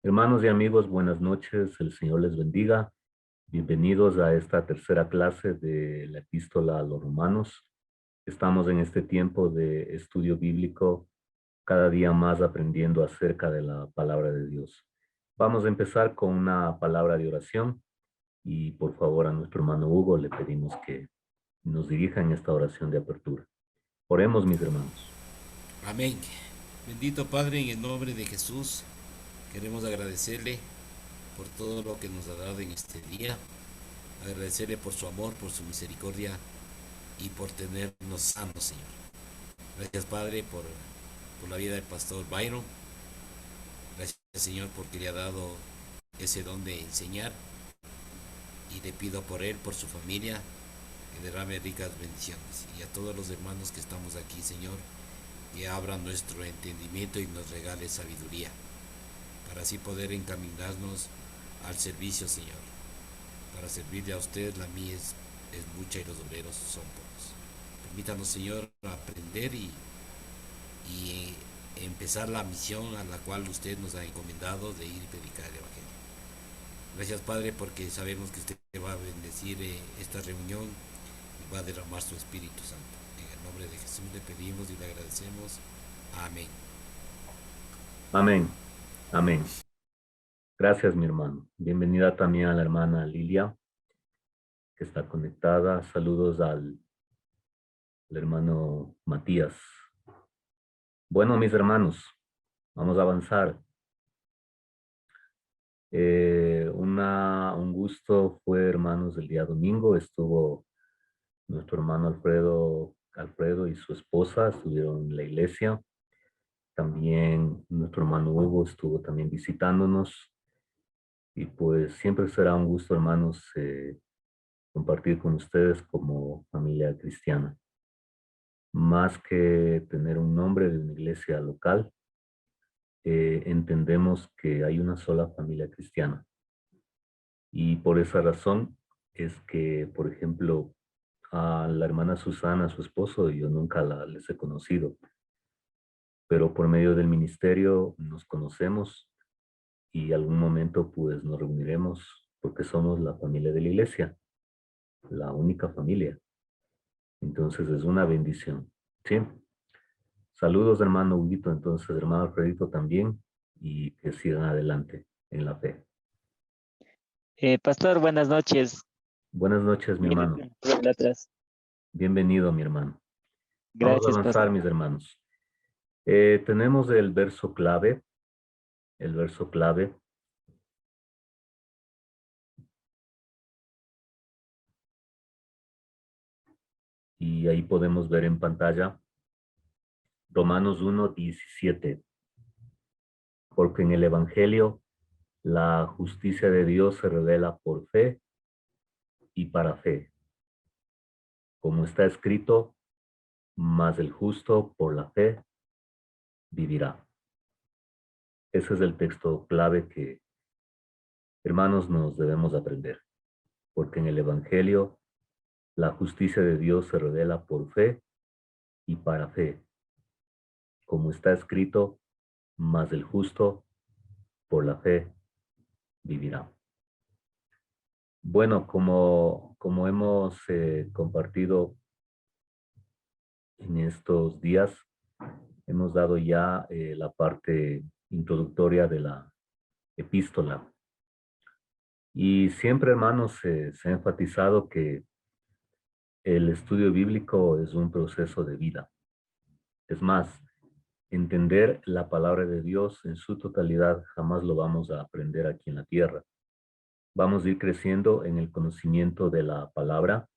Hermanos y amigos, buenas noches. El Señor les bendiga. Bienvenidos a esta tercera clase de la Epístola a los Romanos. Estamos en este tiempo de estudio bíblico, cada día más aprendiendo acerca de la palabra de Dios. Vamos a empezar con una palabra de oración y por favor a nuestro hermano Hugo le pedimos que nos dirija en esta oración de apertura. Oremos, mis hermanos. Amén. Bendito Padre, en el nombre de Jesús, queremos agradecerle por todo lo que nos ha dado en este día. Agradecerle por su amor, por su misericordia y por tenernos sanos, Señor. Gracias, Padre, por la vida del pastor Byron. Gracias, Señor, porque le ha dado ese don de enseñar. Y le pido por él, por su familia, que derrame ricas bendiciones. Y a todos los hermanos que estamos aquí, Señor, que abra nuestro entendimiento y nos regale sabiduría, para así poder encaminarnos al servicio, Señor. Para servirle a usted, la mía es mucha y los obreros son pocos. Permítanos, Señor, aprender y empezar la misión a la cual usted nos ha encomendado de ir y predicar el Evangelio. Gracias, Padre, porque sabemos que usted va a bendecir esta reunión y va a derramar su Espíritu Santo. En el nombre de Jesús le pedimos y le agradecemos. Amén. Amén. Amén. Gracias, mi hermano. Bienvenida también a la hermana Lilia, que está conectada. Saludos al hermano Matías. Bueno, mis hermanos, vamos a avanzar. Un gusto fue, hermanos, el día domingo. Estuvo nuestro hermano Alfredo y su esposa estuvieron en la iglesia. También nuestro hermano Hugo estuvo también visitándonos. Y pues siempre será un gusto, hermanos, compartir con ustedes como familia cristiana. Más que tener un nombre de una iglesia local, entendemos que hay una sola familia cristiana. Y por esa razón es que, por ejemplo, a la hermana Susana, su esposo, yo nunca les he conocido, pero por medio del ministerio nos conocemos y algún momento pues nos reuniremos porque somos la familia de la iglesia, la única familia. Entonces es una bendición, ¿sí? Saludos, hermano Huguito, entonces, hermano Alfredito también, y que sigan adelante en la fe. Pastor, buenas noches. Buenas noches, mi Mire, hermano. por atrás. Bienvenido, mi hermano. Vamos a Gracias, avanzar, pastor. mis hermanos. Tenemos el verso clave, y ahí podemos ver en pantalla Romanos 1:17. Porque en el Evangelio la justicia de Dios se revela por fe y para fe. Como está escrito, mas el justo por la fe vivirá. Ese es el texto clave que, hermanos, nos debemos aprender. Porque en el Evangelio la justicia de Dios se revela por fe y para fe. Como está escrito, mas el justo por la fe vivirá. Bueno, como hemos compartido en estos días, hemos dado ya la parte introductoria de la epístola. Y siempre, hermanos, se ha enfatizado que el estudio bíblico es un proceso de vida. Es más, entender la palabra de Dios en su totalidad jamás lo vamos a aprender aquí en la tierra. Vamos a ir creciendo en el conocimiento de la palabra,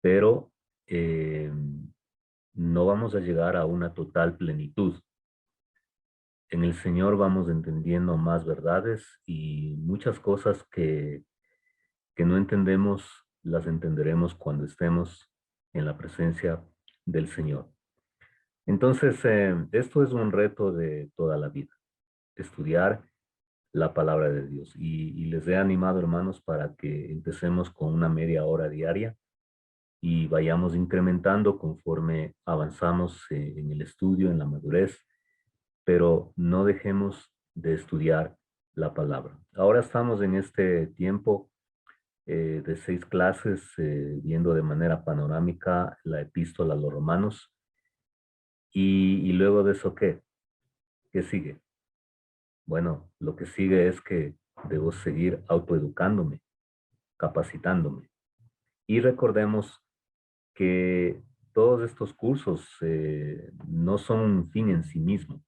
pero no vamos a llegar a una total plenitud. En el Señor vamos entendiendo más verdades y muchas cosas que no entendemos, las entenderemos cuando estemos en la presencia del Señor. Entonces, esto es un reto de toda la vida, estudiar la palabra de Dios. Y les he animado, hermanos, para que empecemos con una media hora diaria y vayamos incrementando conforme avanzamos en el estudio, en la madurez, pero no dejemos de estudiar la palabra. Ahora estamos en este tiempo de 6 clases, viendo de manera panorámica la epístola a los romanos. Y luego de eso, ¿qué? ¿Qué sigue? Bueno, lo que sigue es que debo seguir autoeducándome, capacitándome. Y recordemos que todos estos cursos no son un fin en sí mismo,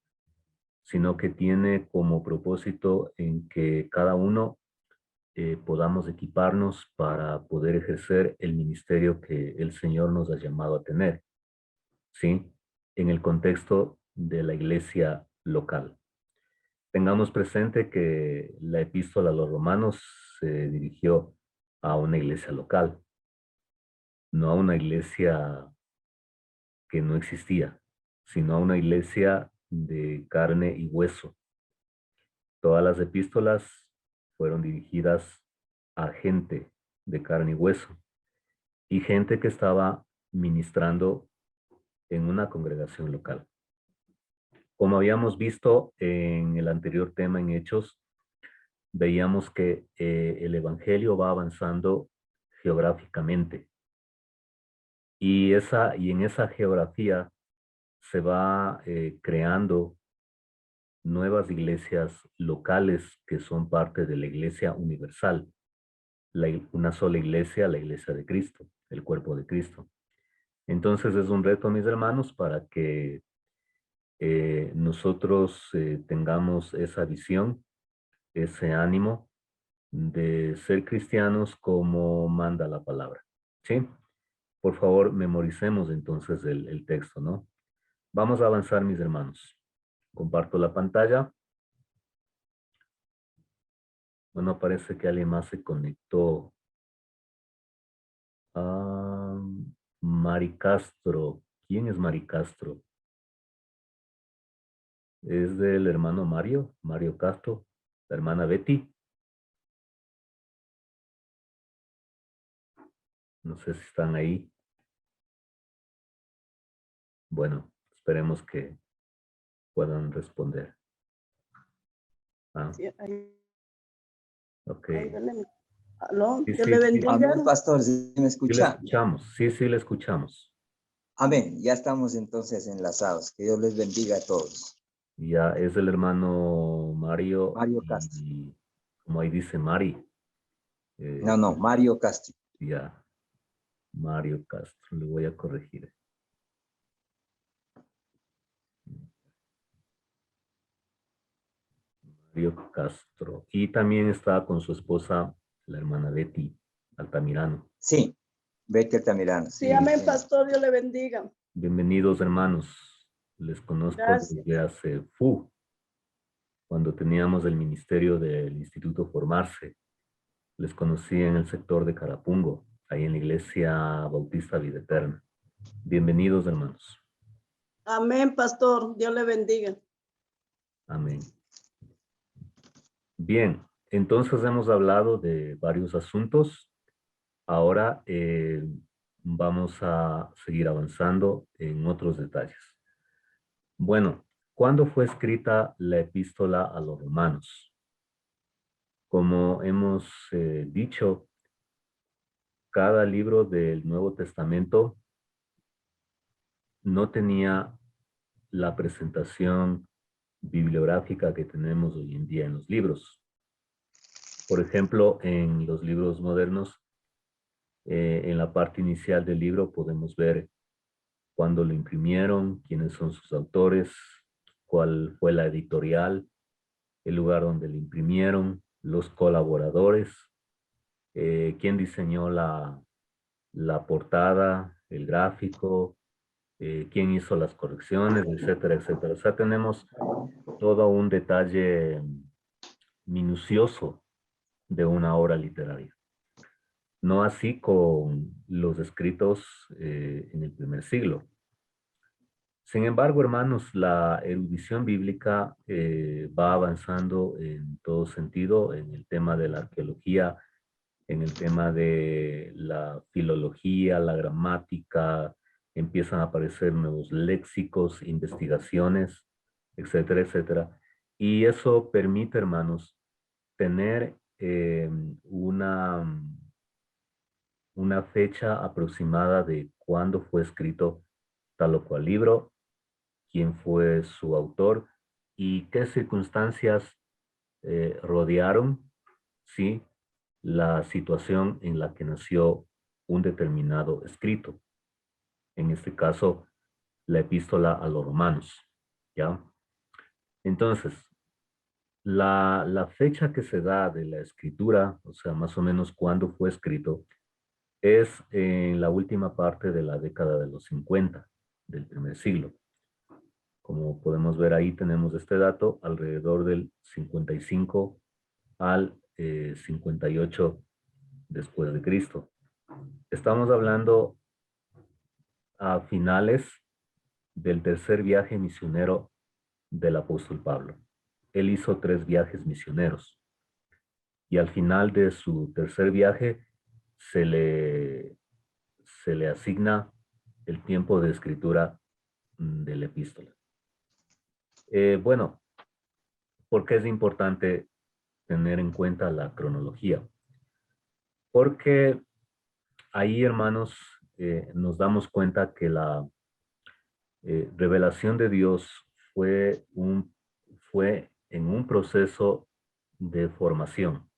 sino que tiene como propósito en que cada uno podamos equiparnos para poder ejercer el ministerio que el Señor nos ha llamado a tener, ¿sí? En el contexto de la iglesia local. Tengamos presente que la epístola a los romanos se dirigió a una iglesia local, no a una iglesia que no existía, sino a una iglesia de carne y hueso. Todas las epístolas fueron dirigidas a gente de carne y hueso y gente que estaba ministrando en una congregación local. Como habíamos visto en el anterior tema en Hechos, veíamos que el evangelio va avanzando geográficamente y en esa geografía se va creando nuevas iglesias locales que son parte de la iglesia universal, una sola iglesia, la iglesia de Cristo, el cuerpo de Cristo. Entonces es un reto, mis hermanos, para que nosotros tengamos esa visión, ese ánimo de ser cristianos como manda la palabra. ¿Sí? Por favor, memoricemos entonces el texto, ¿no? Vamos a avanzar, mis hermanos. Comparto la pantalla. Bueno, parece que alguien más se conectó. Ah, Mari Castro. ¿Quién es Mari Castro? ¿Es del hermano Mario? Mario Castro. La hermana Betty. No sé si están ahí. Bueno, esperemos que puedan responder. Ah, Sí, ok. aló, Sí, Dios sí, le sí. bendiga. Amén, pastor, ¿sí me Sí le escucha? escuchamos. Sí, sí le escuchamos. Amén, ya estamos entonces enlazados. Que Dios les bendiga a todos. Ya es el hermano Mario Mario Castro. y como ahí dice Mari. No, Mario Castro. Ya, Mario Castro. Le voy a corregir. Mario Castro. Y también está con su esposa, la hermana Betty Altamirano. Sí, Betty Altamirano. Sí, amén, pastor, Dios le bendiga. Bienvenidos, hermanos. Les conozco Gracias. desde hace cuando teníamos el ministerio del Instituto Formarse. Les conocí en el sector de Carapungo, ahí en la Iglesia Bautista Vida Eterna. Bienvenidos, hermanos. Amén, pastor, Dios le bendiga. Amén. Bien, entonces hemos hablado de varios asuntos. Ahora vamos a seguir avanzando en otros detalles. Bueno, ¿cuándo fue escrita la epístola a los romanos? Como hemos dicho, cada libro del Nuevo Testamento no tenía la presentación bibliográfica que tenemos hoy en día en los libros. Por ejemplo, en los libros modernos, en la parte inicial del libro podemos ver cuándo lo imprimieron, quiénes son sus autores, cuál fue la editorial, el lugar donde lo imprimieron, los colaboradores, quién diseñó la portada, el gráfico, quién hizo las correcciones, etcétera, etcétera. O sea, tenemos todo un detalle minucioso de una obra literaria. No así con los escritos en el primer siglo. Sin embargo, hermanos, la erudición bíblica va avanzando en todo sentido en el tema de la arqueología, en el tema de la filología, la gramática, empiezan a aparecer nuevos léxicos, investigaciones, etcétera, etcétera. Y eso permite, hermanos, tener una fecha aproximada de cuándo fue escrito tal o cual libro, quién fue su autor y qué circunstancias rodearon, ¿sí?, la situación en la que nació un determinado escrito. En este caso, la epístola a los romanos, ¿ya? Entonces, la fecha que se da de la escritura, o sea, más o menos cuándo fue escrito, es en la última parte de la década de los 50 del primer siglo. Como podemos ver ahí, tenemos este dato, alrededor del 55 al 58 después de Cristo. Estamos hablando a finales del tercer viaje misionero del apóstol Pablo. Él hizo 3 viajes misioneros y al final de su tercer viaje se le asigna el tiempo de escritura de la epístola. Bueno, ¿por qué es importante tener en cuenta la cronología? Porque ahí, hermanos, nos damos cuenta que la revelación de Dios fue en un proceso de formación.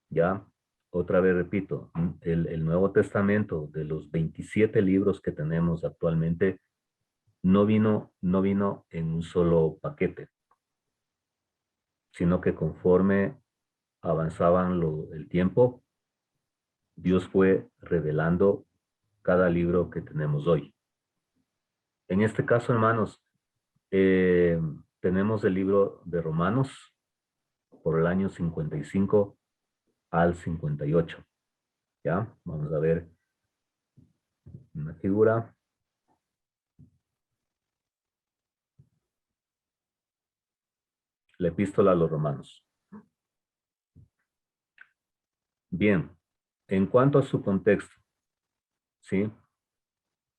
Ya, otra vez repito, el Nuevo Testamento, de los 27 libros que tenemos actualmente, no vino en un solo paquete, sino que conforme avanzaban el tiempo, Dios fue revelando cada libro que tenemos hoy. En este caso, hermanos, tenemos el libro de Romanos por el año 55 al 58. ¿Ya? Vamos a ver una figura. La epístola a los romanos. Bien, en cuanto a su contexto, ¿sí?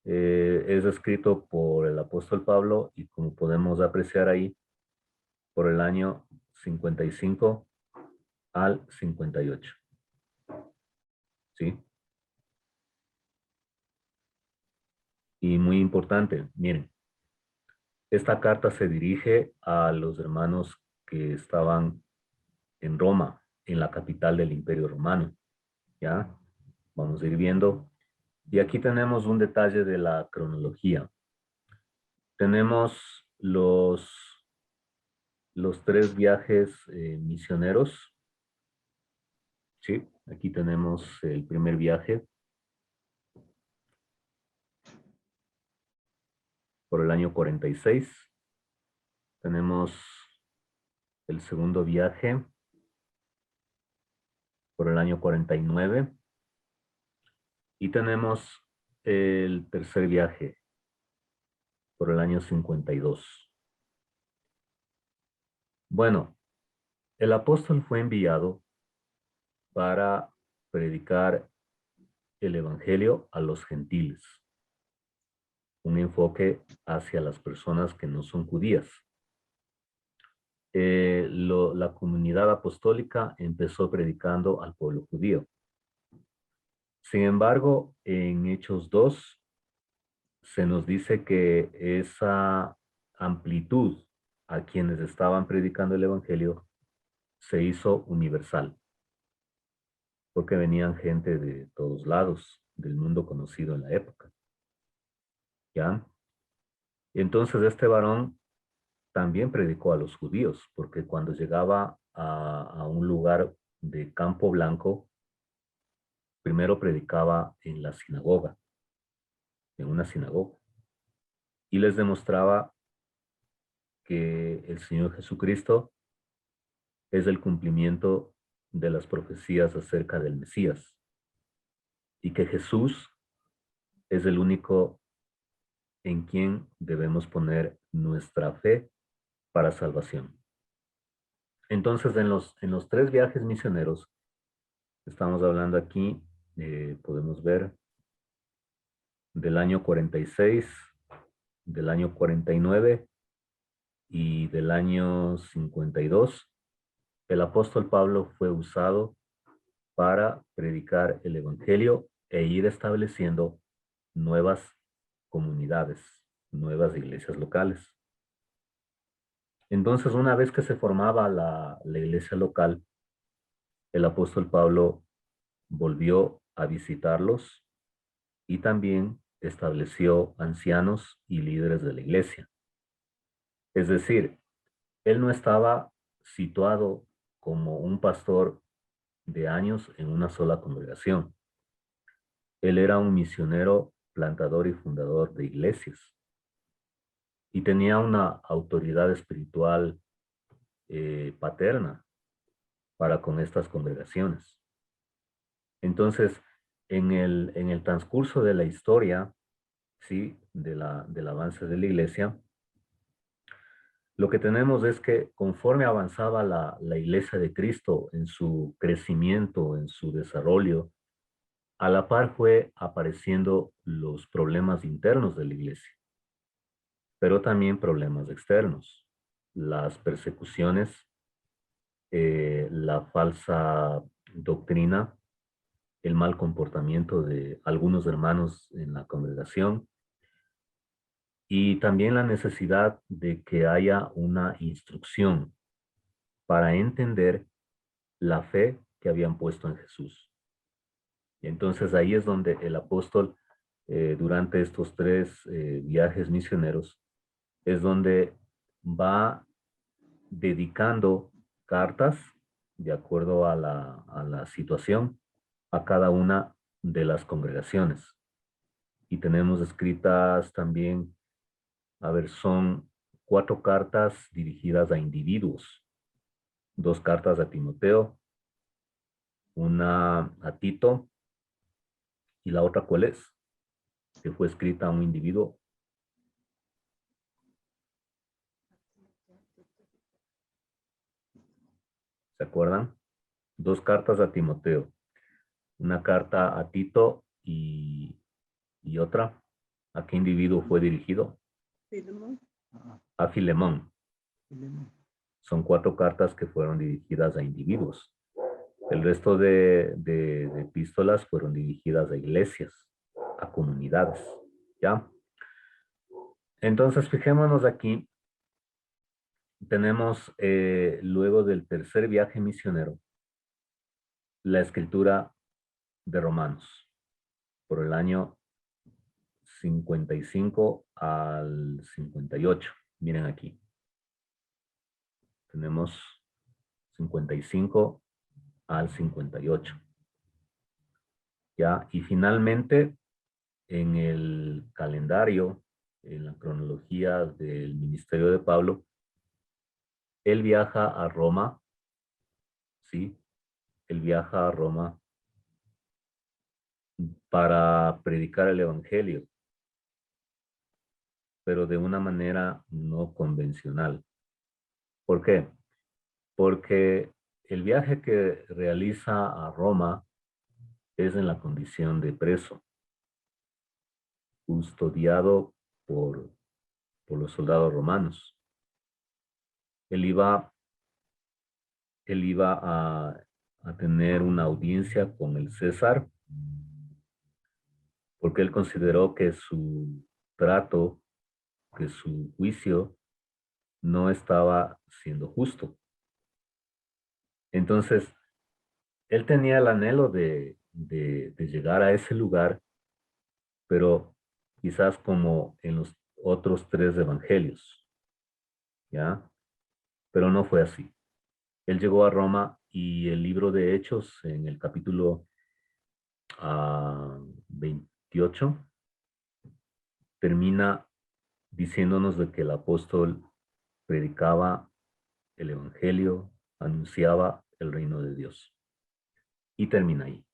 Es escrito por el apóstol Pablo y como podemos apreciar ahí, por el año 55 al 58. ¿Sí? Y muy importante, miren, esta carta se dirige a los hermanos que estaban en Roma, en la capital del Imperio Romano. ¿Ya? Vamos a ir viendo. Y aquí tenemos un detalle de la cronología. Tenemos los 3 viajes misioneros. Sí, aquí tenemos el primer viaje por el año 46. Tenemos el segundo viaje por el año 49. Y tenemos el tercer viaje por el año 52. Bueno, el apóstol fue enviado para predicar el evangelio a los gentiles. Un enfoque hacia las personas que no son judías. La comunidad apostólica empezó predicando al pueblo judío. Sin embargo, en Hechos 2 se nos dice que esa amplitud a quienes estaban predicando el evangelio se hizo universal, porque venían gente de todos lados del mundo conocido en la época. ¿Ya? Entonces este varón también predicó a los judíos, porque cuando llegaba a un lugar de campo blanco, primero predicaba en la sinagoga, en una sinagoga, y les demostraba que el Señor Jesucristo es el cumplimiento de las profecías acerca del Mesías, y que Jesús es el único en quien debemos poner nuestra fe para salvación. Entonces, en los 3 viajes misioneros, estamos hablando aquí, podemos ver, del año 46, del año 49 y del año 52. el apóstol Pablo fue usado para predicar el evangelio e ir estableciendo nuevas comunidades, nuevas iglesias locales. Entonces, una vez que se formaba la iglesia local, el apóstol Pablo volvió a visitarlos y también estableció ancianos y líderes de la iglesia. Es decir, él no estaba situado como un pastor de años en una sola congregación. Él era un misionero, plantador y fundador de iglesias y tenía una autoridad espiritual paterna para con estas congregaciones. Entonces, en el transcurso de la historia, ¿sí? Del avance de la iglesia, lo que tenemos es que conforme avanzaba la iglesia de Cristo en su crecimiento, en su desarrollo, a la par fue apareciendo los problemas internos de la iglesia, pero también problemas externos, las persecuciones, la falsa doctrina, el mal comportamiento de algunos hermanos en la congregación y también la necesidad de que haya una instrucción para entender la fe que habían puesto en Jesús. Y entonces ahí es donde el apóstol, durante estos 3 viajes misioneros, es donde va dedicando cartas de acuerdo a la situación a cada una de las congregaciones. Y tenemos escritas también, a ver, son 4 cartas dirigidas a individuos, 2 cartas a Timoteo, una a Tito, y la otra, ¿cuál es? Que fue escrita a un individuo. ¿Se acuerdan? 2 cartas a Timoteo, una carta a Tito y otra. ¿A qué individuo fue dirigido? Filemón. A Filemón. Son 4 cartas que fueron dirigidas a individuos. El resto de epístolas fueron dirigidas a iglesias, a comunidades, ¿ya? Entonces, fijémonos aquí, tenemos luego del tercer viaje misionero, la escritura de Romanos, por el año 55 al 58. Miren aquí. Tenemos 55 al 58. ¿Ya? Y finalmente, en el calendario, en la cronología del ministerio de Pablo, él viaja a Roma, ¿sí? Él viaja a Roma para predicar el evangelio, pero de una manera no convencional. ¿Por qué? Porque el viaje que realiza a Roma es en la condición de preso, custodiado por los soldados romanos. Él iba a tener una audiencia con el César porque él consideró que su trato, que su juicio no estaba siendo justo. Entonces, él tenía el anhelo de llegar a ese lugar, pero quizás como en los otros 3 evangelios, ¿ya? Pero no fue así. Él llegó a Roma y el libro de Hechos, en el capítulo 28, termina diciéndonos de que el apóstol predicaba el evangelio, anunciaba el reino de Dios. Y termina ahí.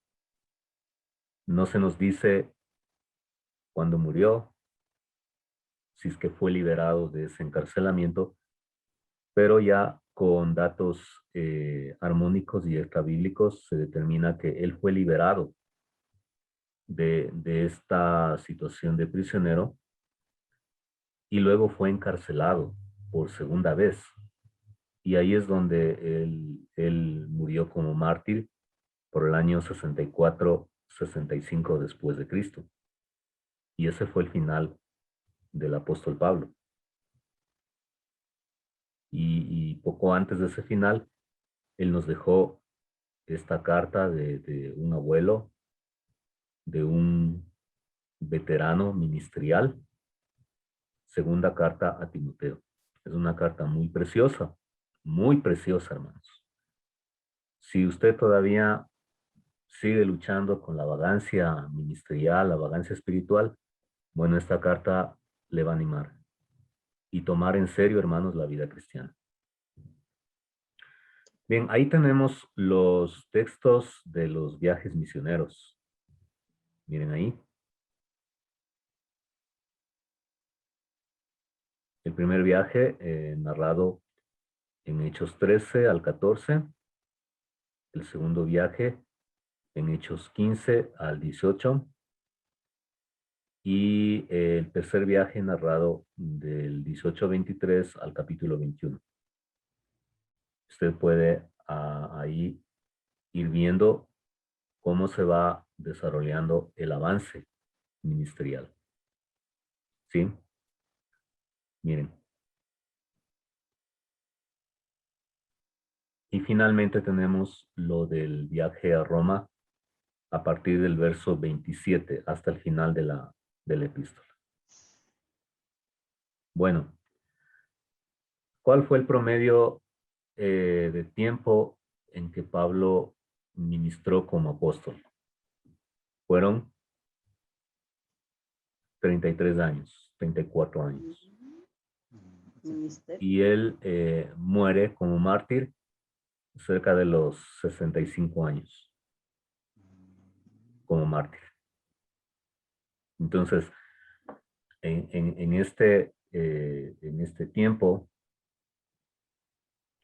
No se nos dice cuándo murió, si es que fue liberado de ese encarcelamiento, pero ya con datos armónicos y extrabíblicos se determina que él fue liberado de esta situación de prisionero y luego fue encarcelado por segunda vez. Y ahí es donde él murió como mártir por el año 64-65 después de Cristo. Y ese fue el final del apóstol Pablo. Y poco antes de ese final, él nos dejó esta carta de un abuelo, de un veterano ministerial, segunda carta a Timoteo. Es una carta muy preciosa, hermanos. Si usted todavía sigue luchando con la vagancia ministerial, la vagancia espiritual, bueno, esta carta le va a animar y tomar en serio, hermanos, la vida cristiana. Bien, ahí tenemos los textos de los viajes misioneros. Miren ahí. El primer viaje narrado en Hechos 13 al 14. El segundo viaje en Hechos 15 al 18. Y el tercer viaje narrado del 18 23 al capítulo 21. Usted puede ahí ir viendo cómo se va desarrollando el avance ministerial. ¿Sí? Miren. Y finalmente tenemos lo del viaje a Roma a partir del verso 27 hasta el final de la epístola. Bueno, ¿cuál fue el promedio de tiempo en que Pablo ministró como apóstol? Fueron 33 años, 34 años. Ministerio. Y él muere como mártir cerca de los 65 años, como mártir. Entonces, en este tiempo,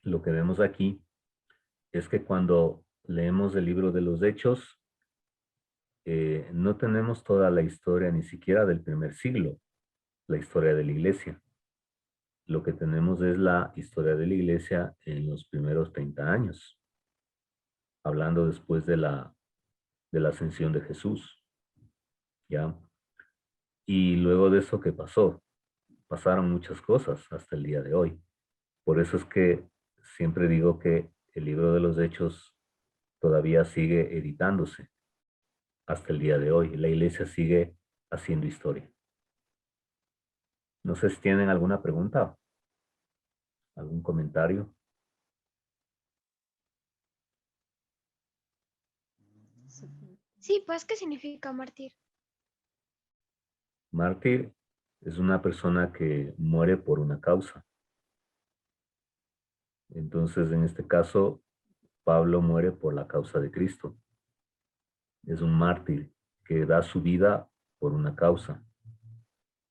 lo que vemos aquí es que cuando leemos el libro de los Hechos, no tenemos toda la historia ni siquiera del primer siglo, la historia de la iglesia. Lo que tenemos es la historia de la iglesia en los primeros 30 años, hablando después de la ascensión de Jesús. ¿Ya? Y luego de eso, ¿qué pasó? Pasaron muchas cosas hasta el día de hoy. Por eso es que siempre digo que el libro de los Hechos todavía sigue editándose hasta el día de hoy. La iglesia sigue haciendo historia. No sé si tienen alguna pregunta, algún comentario. Sí, pues, ¿qué significa mártir? Mártir es una persona que muere por una causa. Entonces, en este caso, Pablo muere por la causa de Cristo. Es un mártir que da su vida por una causa.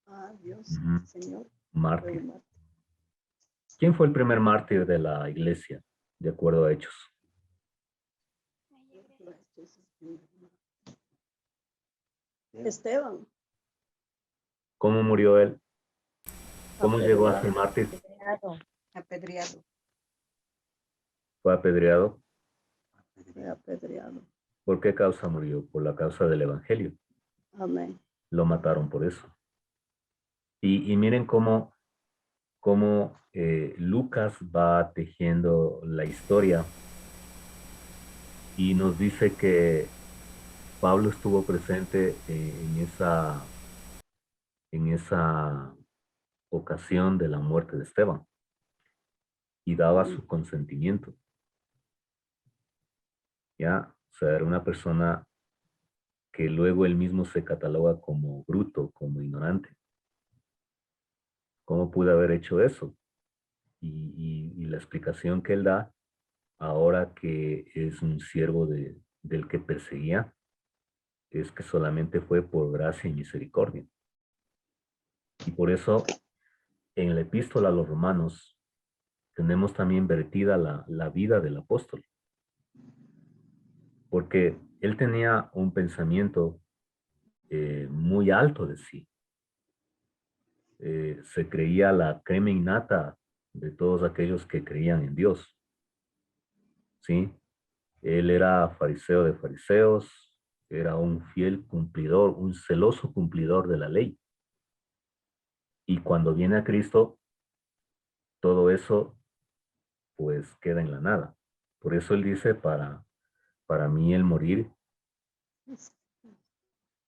Ah, Dios, Ujú. Señor. Mártir. ¿Quién fue el primer mártir de la iglesia, de acuerdo a Hechos? Esteban. ¿Cómo murió él? ¿Cómo llegó a ser mártir? Apedreado. Fue apedreado. Fue apedreado. ¿Por qué causa murió? Por la causa del evangelio. Amén. Lo mataron por eso. Y miren cómo Lucas va tejiendo la historia y nos dice que Pablo estuvo presente en esa ocasión de la muerte de Esteban y daba su consentimiento. Ya, o sea, era una persona que luego él mismo se cataloga como bruto, como ignorante. ¿Cómo pude haber hecho eso? Y la explicación que él da, ahora que es un siervo del que perseguía, es que solamente fue por gracia y misericordia. Y por eso, en la epístola a los romanos, tenemos también vertida la vida del apóstol. Porque él tenía un pensamiento muy alto de sí. Se creía la crema innata de todos aquellos que creían en Dios. ¿Sí? Él era fariseo de fariseos, era un fiel cumplidor, un celoso cumplidor de la ley. Y cuando viene a Cristo, todo eso pues queda en la nada. Por eso él dice, para mí el morir,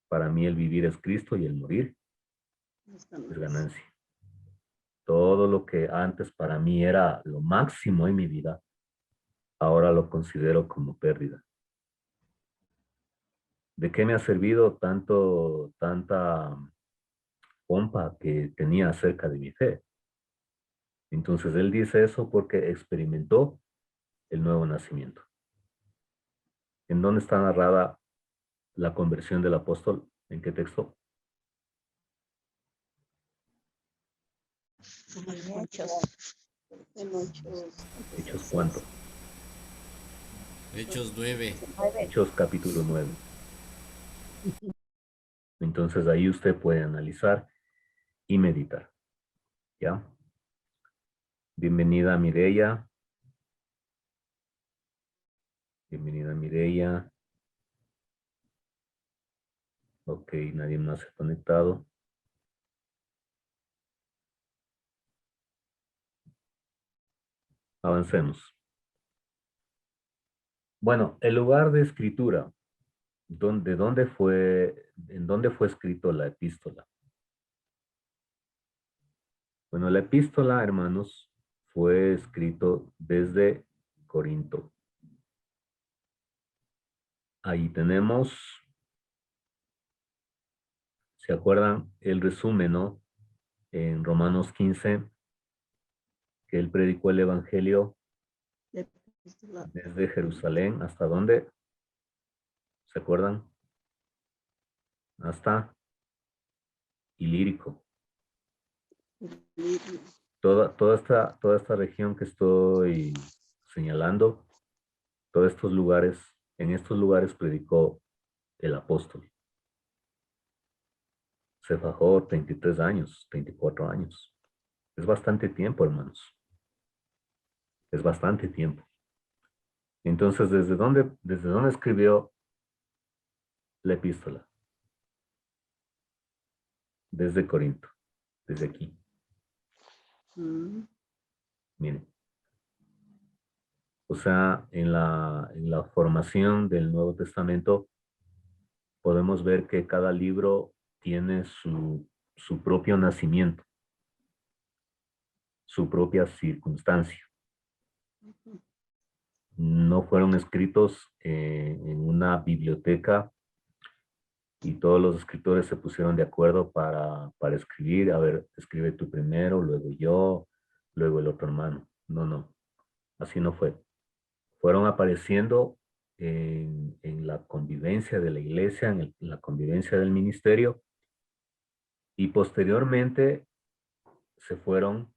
para mí el vivir es Cristo y el morir es ganancia. Todo lo que antes para mí era lo máximo en mi vida, ahora lo considero como pérdida. ¿De qué me ha servido tanta pompa que tenía acerca de mi fe? Entonces él dice eso porque experimentó el nuevo nacimiento. ¿En dónde está narrada la conversión del apóstol? ¿En qué texto? En Hechos. En Hechos. Hechos cuánto? Hechos 9. Hechos capítulo 9. Entonces ahí usted puede analizar y meditar. ¿Ya? Bienvenida Mireya. Bienvenida Mireya. Ok, nadie más se ha conectado. Avancemos. Bueno, el lugar de escritura, ¿en dónde fue escrito la epístola? Bueno, la epístola, hermanos, fue escrito desde Corinto. Ahí tenemos, ¿se acuerdan el resumen, no? En Romanos 15, que él predicó el evangelio desde Jerusalén, ¿hasta dónde? ¿Se acuerdan? Hasta Ilírico. Toda esta región que estoy señalando, todos estos lugares, en estos lugares predicó el apóstol. Se fajó 33 años, 34 años. Es bastante tiempo, hermanos. Es bastante tiempo. Entonces, desde dónde escribió la epístola? Desde Corinto, desde aquí. Miren. O sea, en la formación del Nuevo Testamento podemos ver que cada libro tiene su propio nacimiento, su propia circunstancia. No fueron escritos en una biblioteca y todos los escritores se pusieron de acuerdo para escribir. A ver, escribe tú primero, luego yo, luego el otro hermano. No, así no fue. Fueron apareciendo en la convivencia de la iglesia, en la convivencia del ministerio, y posteriormente se fueron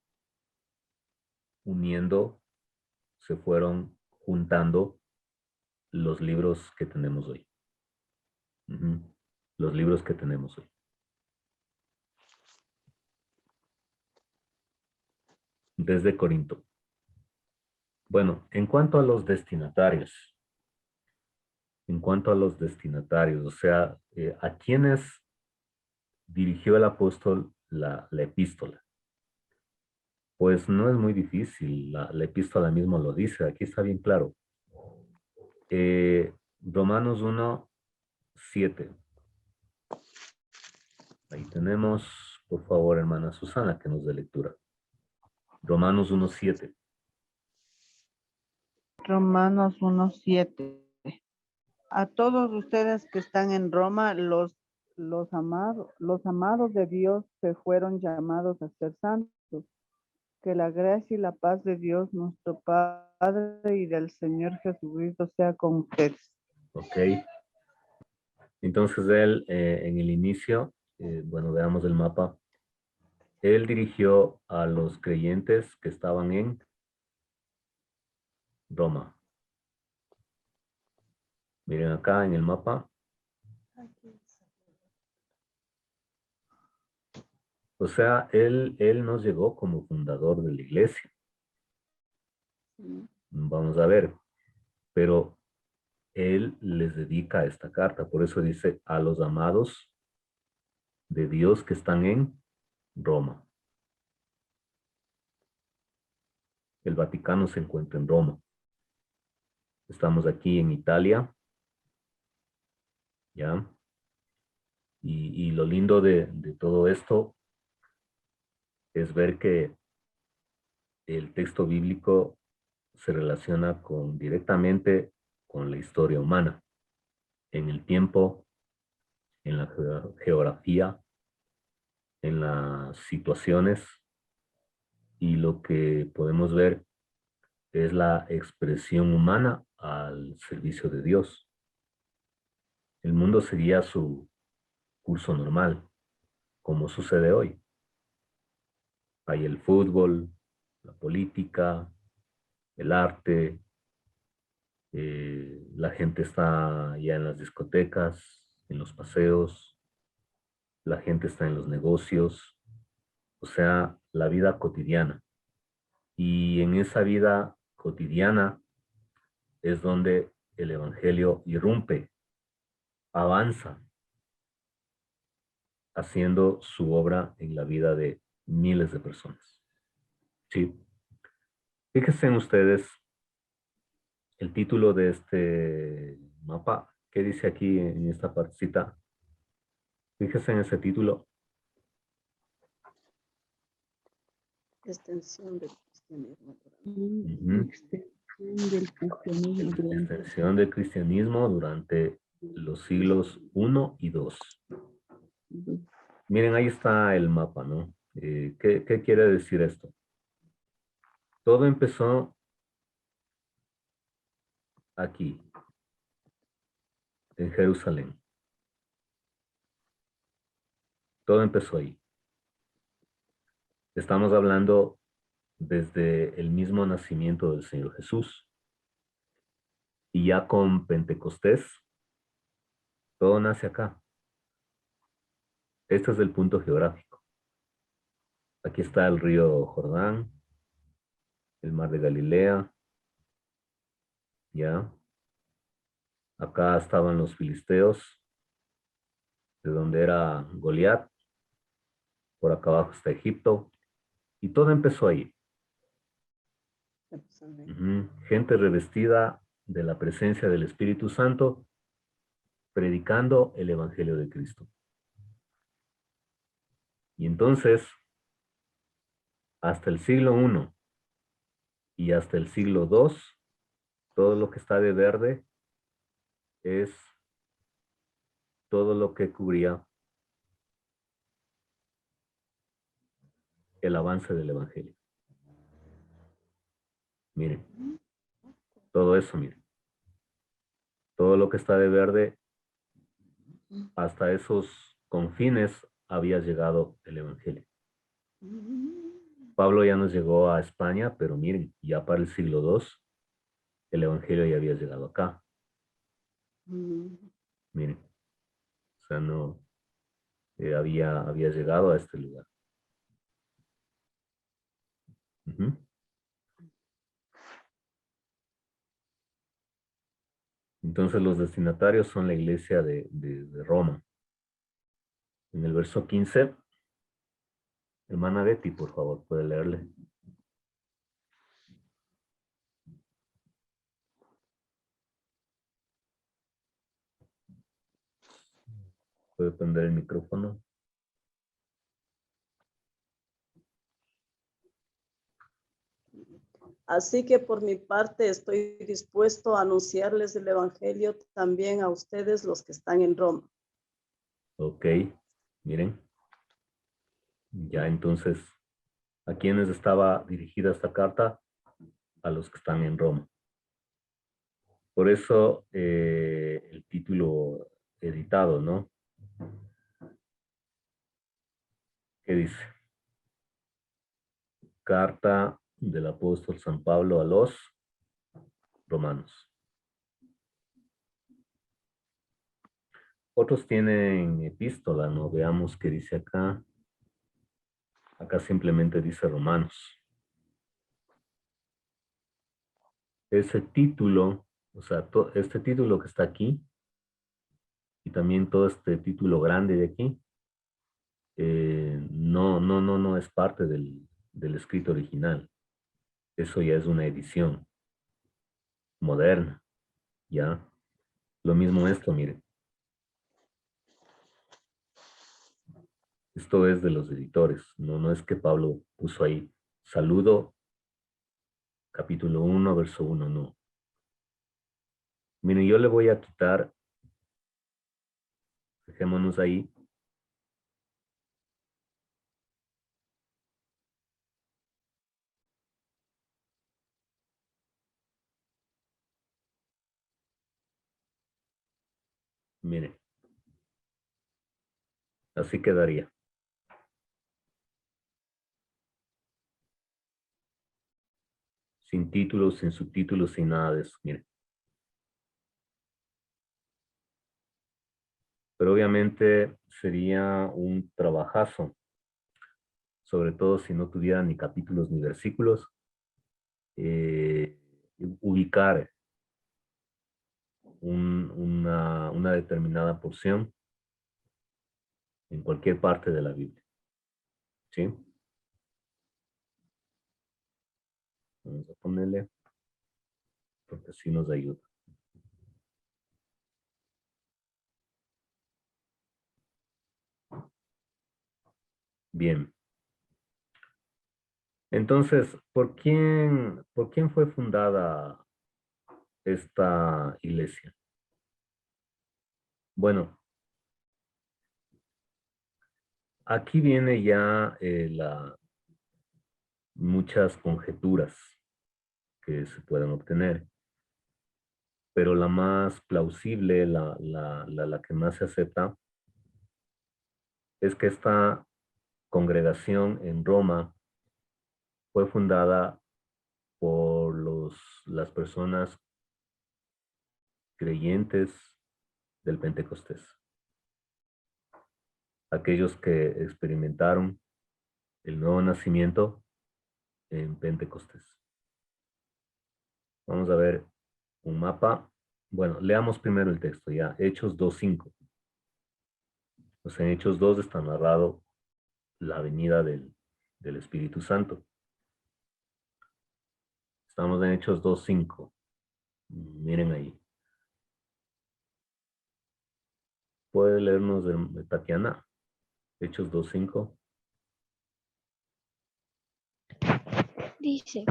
uniendo, se fueron juntando los libros que tenemos hoy. Los libros que tenemos hoy. Desde Corinto. Bueno, en cuanto a los destinatarios, o sea, ¿a quiénes dirigió el apóstol la epístola? Pues no es muy difícil, la epístola mismo lo dice, aquí está bien claro. Romanos 1, 7. Ahí tenemos, por favor, hermana Susana, que nos dé lectura. Romanos 1, 7. Romanos 1:7. A todos ustedes que están en Roma, los amados de Dios que fueron llamados a ser santos. Que la gracia y la paz de Dios, nuestro Padre, y del Señor Jesucristo sea con ustedes. Ok. Entonces él, en el inicio, bueno, veamos el mapa. Él dirigió a los creyentes que estaban en Roma. Miren acá en el mapa. O sea, él nos llegó como fundador de la iglesia. Vamos a ver. Pero él les dedica esta carta. Por eso dice a los amados de Dios que están en Roma. El Vaticano se encuentra en Roma. Estamos aquí en Italia. ¿Ya? Y lo lindo de todo esto es ver que el texto bíblico se relaciona directamente con la historia humana, en el tiempo, en la geografía, en las situaciones, y lo que podemos ver es la expresión humana al servicio de Dios. El mundo seguía su curso normal, como sucede hoy. Hay el fútbol, la política, el arte, la gente está ya en las discotecas, en los paseos, la gente está en los negocios, o sea, la vida cotidiana. Y en esa vida cotidiana es donde el evangelio irrumpe, avanza, haciendo su obra en la vida de miles de personas. Sí. Fíjense en ustedes el título de este mapa. ¿Qué dice aquí en esta partecita? Fíjense en ese título. Extensión del cristianismo. Extensión del cristianismo durante los siglos I y II. Miren, ahí está el mapa, ¿no? ¿Qué quiere decir esto? Todo empezó aquí, en Jerusalén. Todo empezó ahí. Estamos hablando desde el mismo nacimiento del Señor Jesús. Y ya con Pentecostés, todo nace acá. Este es el punto geográfico. Aquí está el río Jordán, el mar de Galilea, ¿ya? Acá estaban los filisteos, de donde era Goliat. Por acá abajo está Egipto. Y todo empezó ahí. Gente revestida de la presencia del Espíritu Santo, predicando el Evangelio de Cristo. Y entonces, hasta el siglo I y hasta el siglo II, todo lo que está de verde es todo lo que cubría el avance del Evangelio. Miren, todo eso, miren. Todo lo que está de verde, hasta esos confines había llegado el Evangelio. Pablo ya nos llegó a España, pero miren, ya para el siglo II, el Evangelio ya había llegado acá. Miren, o sea, no, había llegado a este lugar. Entonces los destinatarios son la iglesia de Roma. En el verso 15, hermana Betty, por favor, puede leerle. Puede prender el micrófono. Así que por mi parte estoy dispuesto a anunciarles el Evangelio también a ustedes los que están en Roma. Ok, miren. Ya entonces, ¿a quiénes estaba dirigida esta carta? A los que están en Roma. Por eso el título editado, ¿no? ¿Qué dice? Carta del apóstol San Pablo a los romanos. Otros tienen epístola, ¿no? Veamos qué dice acá. Acá simplemente dice romanos. ese título, o sea, este título que está aquí, y también todo este título grande de aquí, no es parte del escrito original. Eso ya es una edición moderna, ¿ya? Lo mismo esto, miren. Esto es de los editores, no es que Pablo puso ahí, saludo, capítulo 1, verso 1, no. Miren, yo le voy a quitar, dejémonos ahí, miren, así quedaría. Sin títulos, sin subtítulos, sin nada de eso, miren. Pero obviamente sería un trabajazo, sobre todo si no tuviera ni capítulos ni versículos, eh, ubicar una determinada porción en cualquier parte de la Biblia. ¿Sí? Vamos a ponerle, porque así nos ayuda. Bien. Entonces, por quién fue fundada esta iglesia? Bueno, aquí viene ya muchas conjeturas que se pueden obtener, pero la más plausible, la que más se acepta, es que esta congregación en Roma fue fundada por las personas creyentes del Pentecostés, aquellos que experimentaron el nuevo nacimiento en Pentecostés. Vamos a ver un mapa. Bueno, leamos primero el texto ya, Hechos 2:5. Pues en Hechos 2 está narrado la venida del Espíritu Santo. Estamos en Hechos 2:5. Miren ahí. ¿Puede leernos de Tatiana? Hechos 2:5. Dice,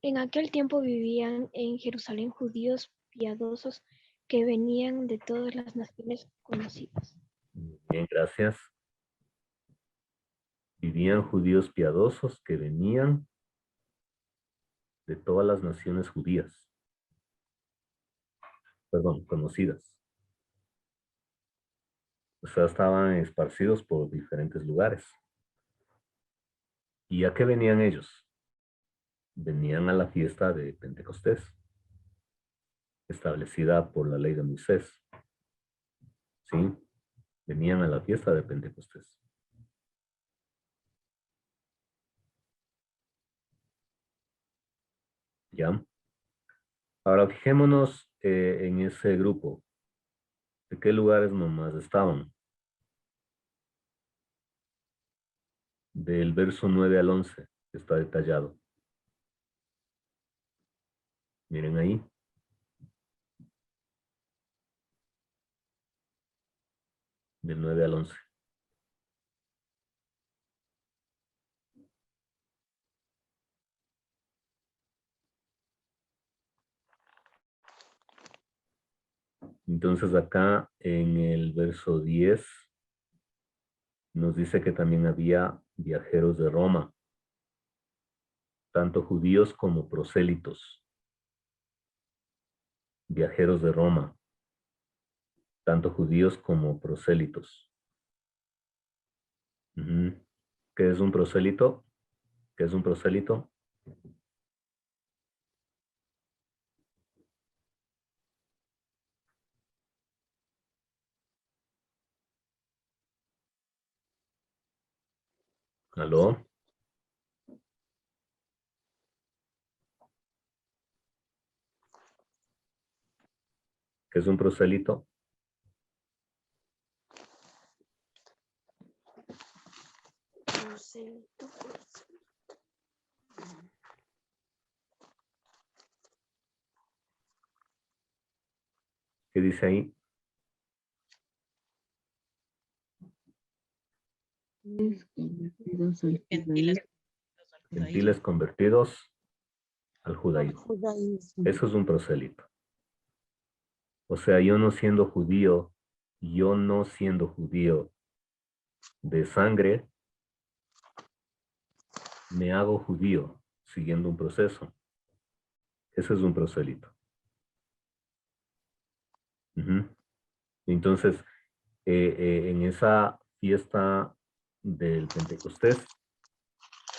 en aquel tiempo vivían en Jerusalén judíos piadosos que venían de todas las naciones conocidas. Bien, gracias. Vivían judíos piadosos que venían de todas las naciones judías. Perdón, conocidas. O sea, estaban esparcidos por diferentes lugares. ¿Y a qué venían ellos? Venían a la fiesta de Pentecostés, establecida por la ley de Moisés. ¿Sí? Venían a la fiesta de Pentecostés. ¿Ya? Ahora fijémonos en ese grupo. ¿De qué lugares nomás estaban? Del verso 9 al 11 está detallado. Miren ahí. Del 9 al 11. Entonces acá en el verso 10 nos dice que también había viajeros de Roma, tanto judíos como prosélitos. Viajeros de Roma, tanto judíos como prosélitos. ¿Qué es un prosélito? ¿Qué es un prosélito? ¿Aló? ¿Qué es un prosélito? ¿Qué dice ahí? Gentiles convertidos al judaísmo. Eso es un prosélito. O sea, yo no siendo judío de sangre, me hago judío siguiendo un proceso. Ese es un prosélito. Entonces, en esa fiesta del Pentecostés,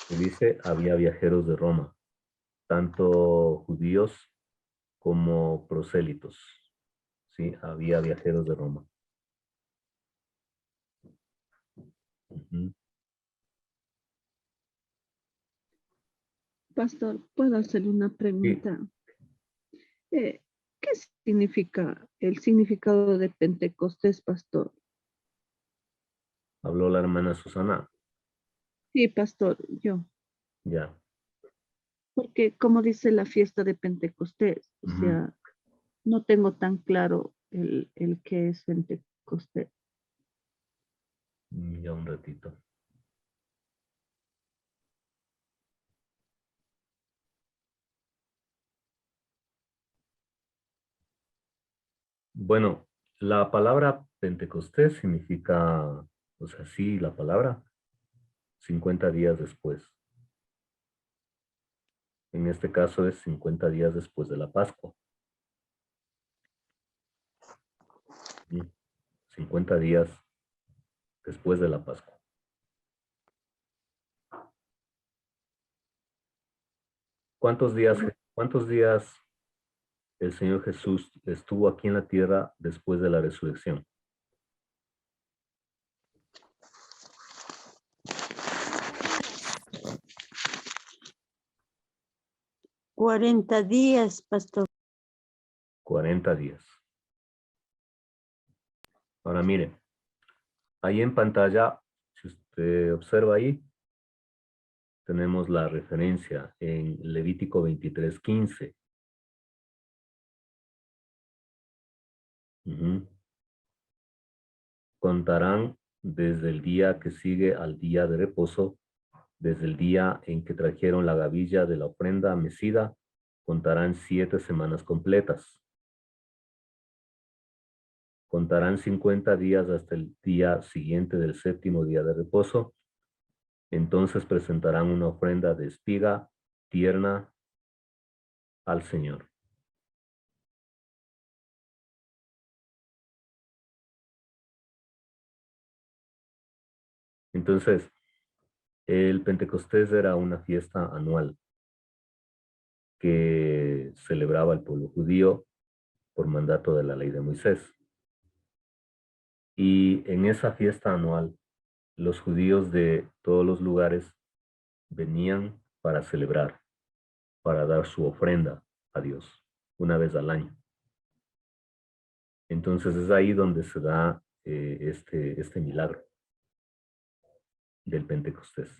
se dice, había viajeros de Roma, tanto judíos como prosélitos. Sí, había viajeros de Roma. Pastor, ¿puedo hacer una pregunta? ¿Qué significa el significado de Pentecostés, pastor? Habló la hermana Susana. Sí, pastor, yo. Ya. Porque como dice la fiesta de Pentecostés, o sea, no tengo tan claro el qué es Pentecostés. Ya un ratito. Bueno, la palabra Pentecostés significa, o sea, sí, la palabra, 50 días después. En este caso es 50 días después de la Pascua. 50 días después de la Pascua. ¿Cuántos días el Señor Jesús estuvo aquí en la tierra después de la resurrección? 40 días, pastor. 40 días. Ahora mire, ahí en pantalla, si usted observa ahí, tenemos la referencia en Levítico 23:15. Contarán desde el día que sigue al día de reposo, desde el día en que trajeron la gavilla de la ofrenda mecida, contarán 7 semanas completas. Contarán 50 días hasta el día siguiente del 7º día de reposo. Entonces presentarán una ofrenda de espiga tierna al Señor. Entonces, el Pentecostés era una fiesta anual que celebraba el pueblo judío por mandato de la ley de Moisés. Y en esa fiesta anual, los judíos de todos los lugares venían para celebrar, para dar su ofrenda a Dios una vez al año. Entonces es ahí donde se da este milagro del Pentecostés.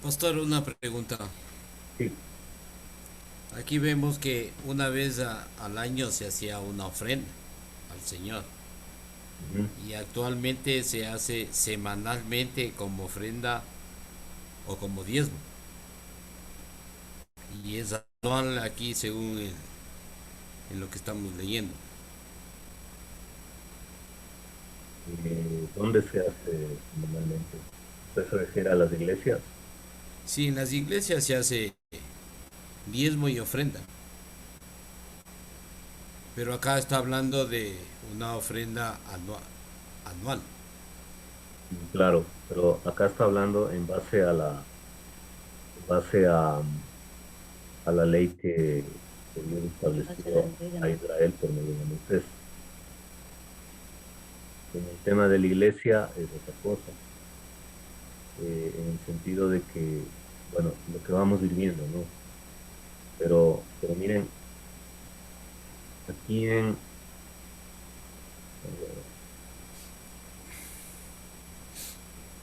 Pastor, una pregunta. Sí. Aquí vemos que una vez al año se hacía una ofrenda al Señor. Y actualmente se hace semanalmente como ofrenda o como diezmo. Y es anual aquí según en lo que estamos leyendo. ¿Dónde se hace normalmente? ¿Usted se refiere a las iglesias? Sí, en las iglesias se hace diezmo y ofrenda. Pero acá está hablando de una ofrenda anual. Claro, pero acá está hablando en base a la ley que Dios estableció a Israel por medio de Moisés. En el tema de la iglesia es otra cosa, en el sentido de que, bueno, lo que vamos viviendo, ¿no? Pero miren, aquí en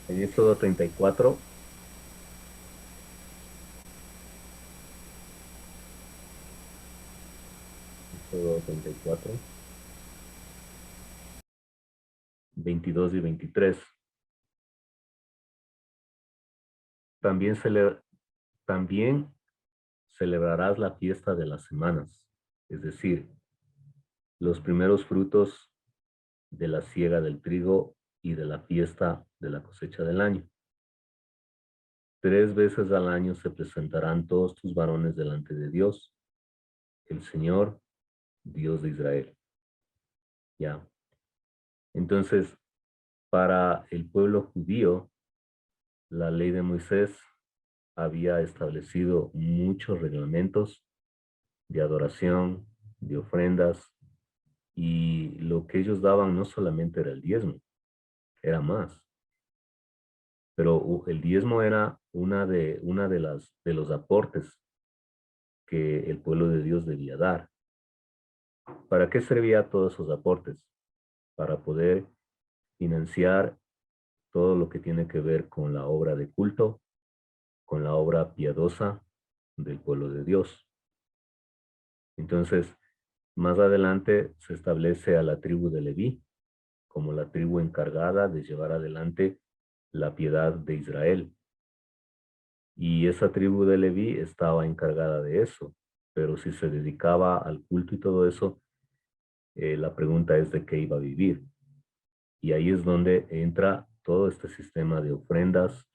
Éxodo 34, Éxodo 34, 22 y 23, también, también celebrarás la fiesta de las semanas, es decir, los primeros frutos de la siega del trigo y de la fiesta de la cosecha del año. 3 veces al año se presentarán todos tus varones delante de Dios, el Señor, Dios de Israel. Ya. Entonces, para el pueblo judío, la ley de Moisés había establecido muchos reglamentos de adoración, de ofrendas, y lo que ellos daban no solamente era el diezmo, era más. Pero el diezmo era una de los aportes que el pueblo de Dios debía dar. ¿Para qué servía todos esos aportes? Para poder financiar todo lo que tiene que ver con la obra de culto, con la obra piadosa del pueblo de Dios. Entonces, más adelante se establece a la tribu de Leví como la tribu encargada de llevar adelante la piedad de Israel. Y esa tribu de Leví estaba encargada de eso, pero si se dedicaba al culto y todo eso, la pregunta es de qué iba a vivir. Y ahí es donde entra todo este sistema de ofrendas,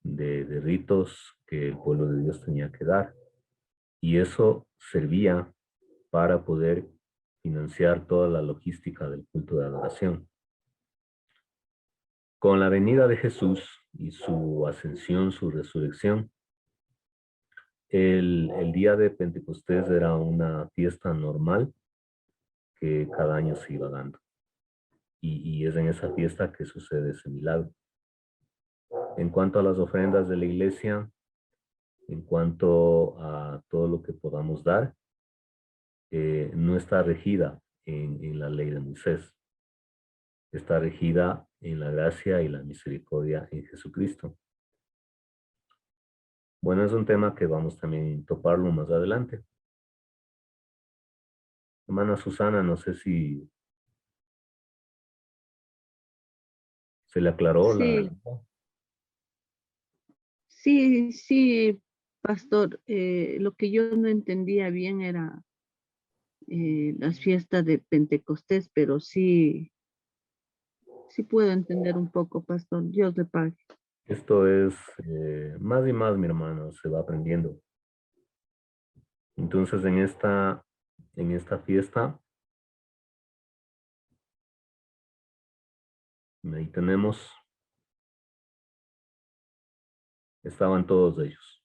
de ritos que el pueblo de Dios tenía que dar. Y eso servía para poder financiar toda la logística del culto de adoración. Con la venida de Jesús y su ascensión, su resurrección, el día de Pentecostés era una fiesta normal que cada año se iba dando. Y es en esa fiesta que sucede ese milagro. En cuanto a las ofrendas de la iglesia, en cuanto a todo lo que podamos dar, no está regida en la ley de Moisés. Está regida en la gracia y la misericordia en Jesucristo. Bueno, es un tema que vamos también a toparlo más adelante. Hermana Susana, no sé si se le aclaró Sí, sí, pastor. Lo que yo no entendía bien era las fiestas de Pentecostés, pero sí puedo entender un poco, pastor. Dios le pague. Esto es más y más, mi hermano, se va aprendiendo. Entonces, en esta fiesta, ahí tenemos, estaban todos ellos.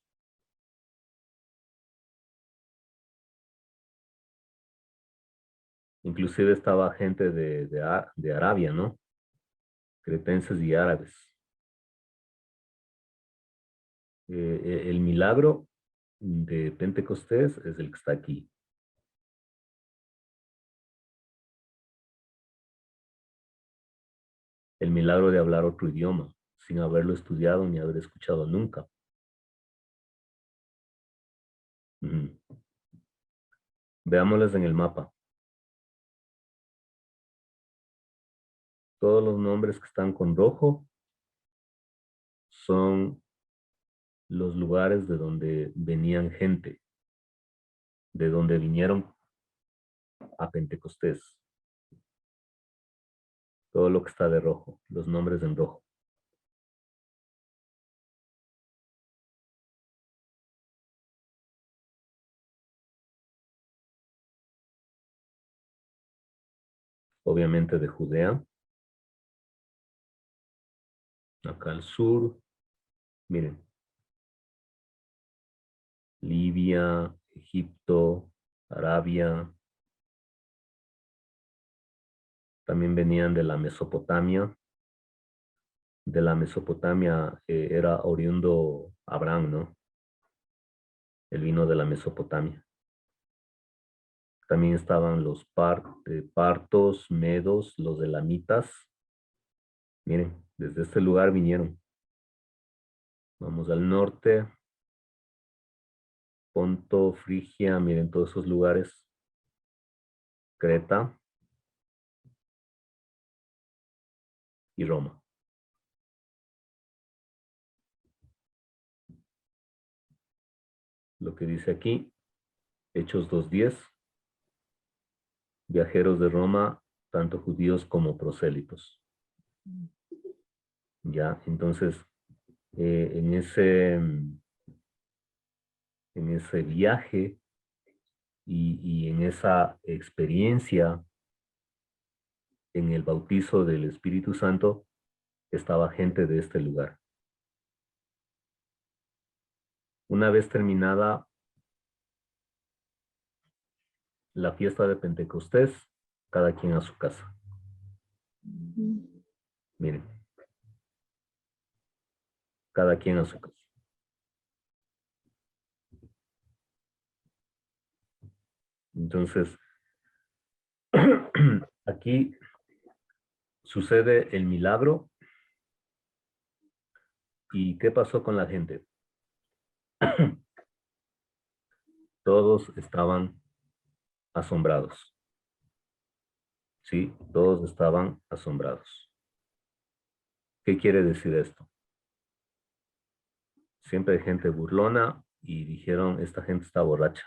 Inclusive estaba gente de Arabia, ¿no? Cretenses y árabes. El milagro de Pentecostés es el que está aquí. El milagro de hablar otro idioma, sin haberlo estudiado ni haber escuchado nunca. Ujú. Veámoslas en el mapa. Todos los nombres que están con rojo son los lugares de donde venían gente, de donde vinieron a Pentecostés. Todo lo que está de rojo, los nombres en rojo. Obviamente de Judea. Acá al sur, miren. Libia, Egipto, Arabia. También venían de la Mesopotamia. De la Mesopotamia era oriundo Abraham, ¿no? Él vino de la Mesopotamia. También estaban los partos, medos, los elamitas. Miren, desde este lugar vinieron. Vamos al norte. Ponto, Frigia, miren todos esos lugares. Creta y Roma. Lo que dice aquí, Hechos 2:10. Viajeros de Roma, tanto judíos como prosélitos. Ya, entonces, en ese viaje y en esa experiencia, en el bautizo del Espíritu Santo, estaba gente de este lugar. Una vez terminada la fiesta de Pentecostés, cada quien a su casa. Miren, cada quien a su casa. Entonces, aquí sucede el milagro. ¿Y qué pasó con la gente? Todos estaban asombrados. Sí, todos estaban asombrados. ¿Qué quiere decir esto? Siempre hay gente burlona y dijeron, esta gente está borracha.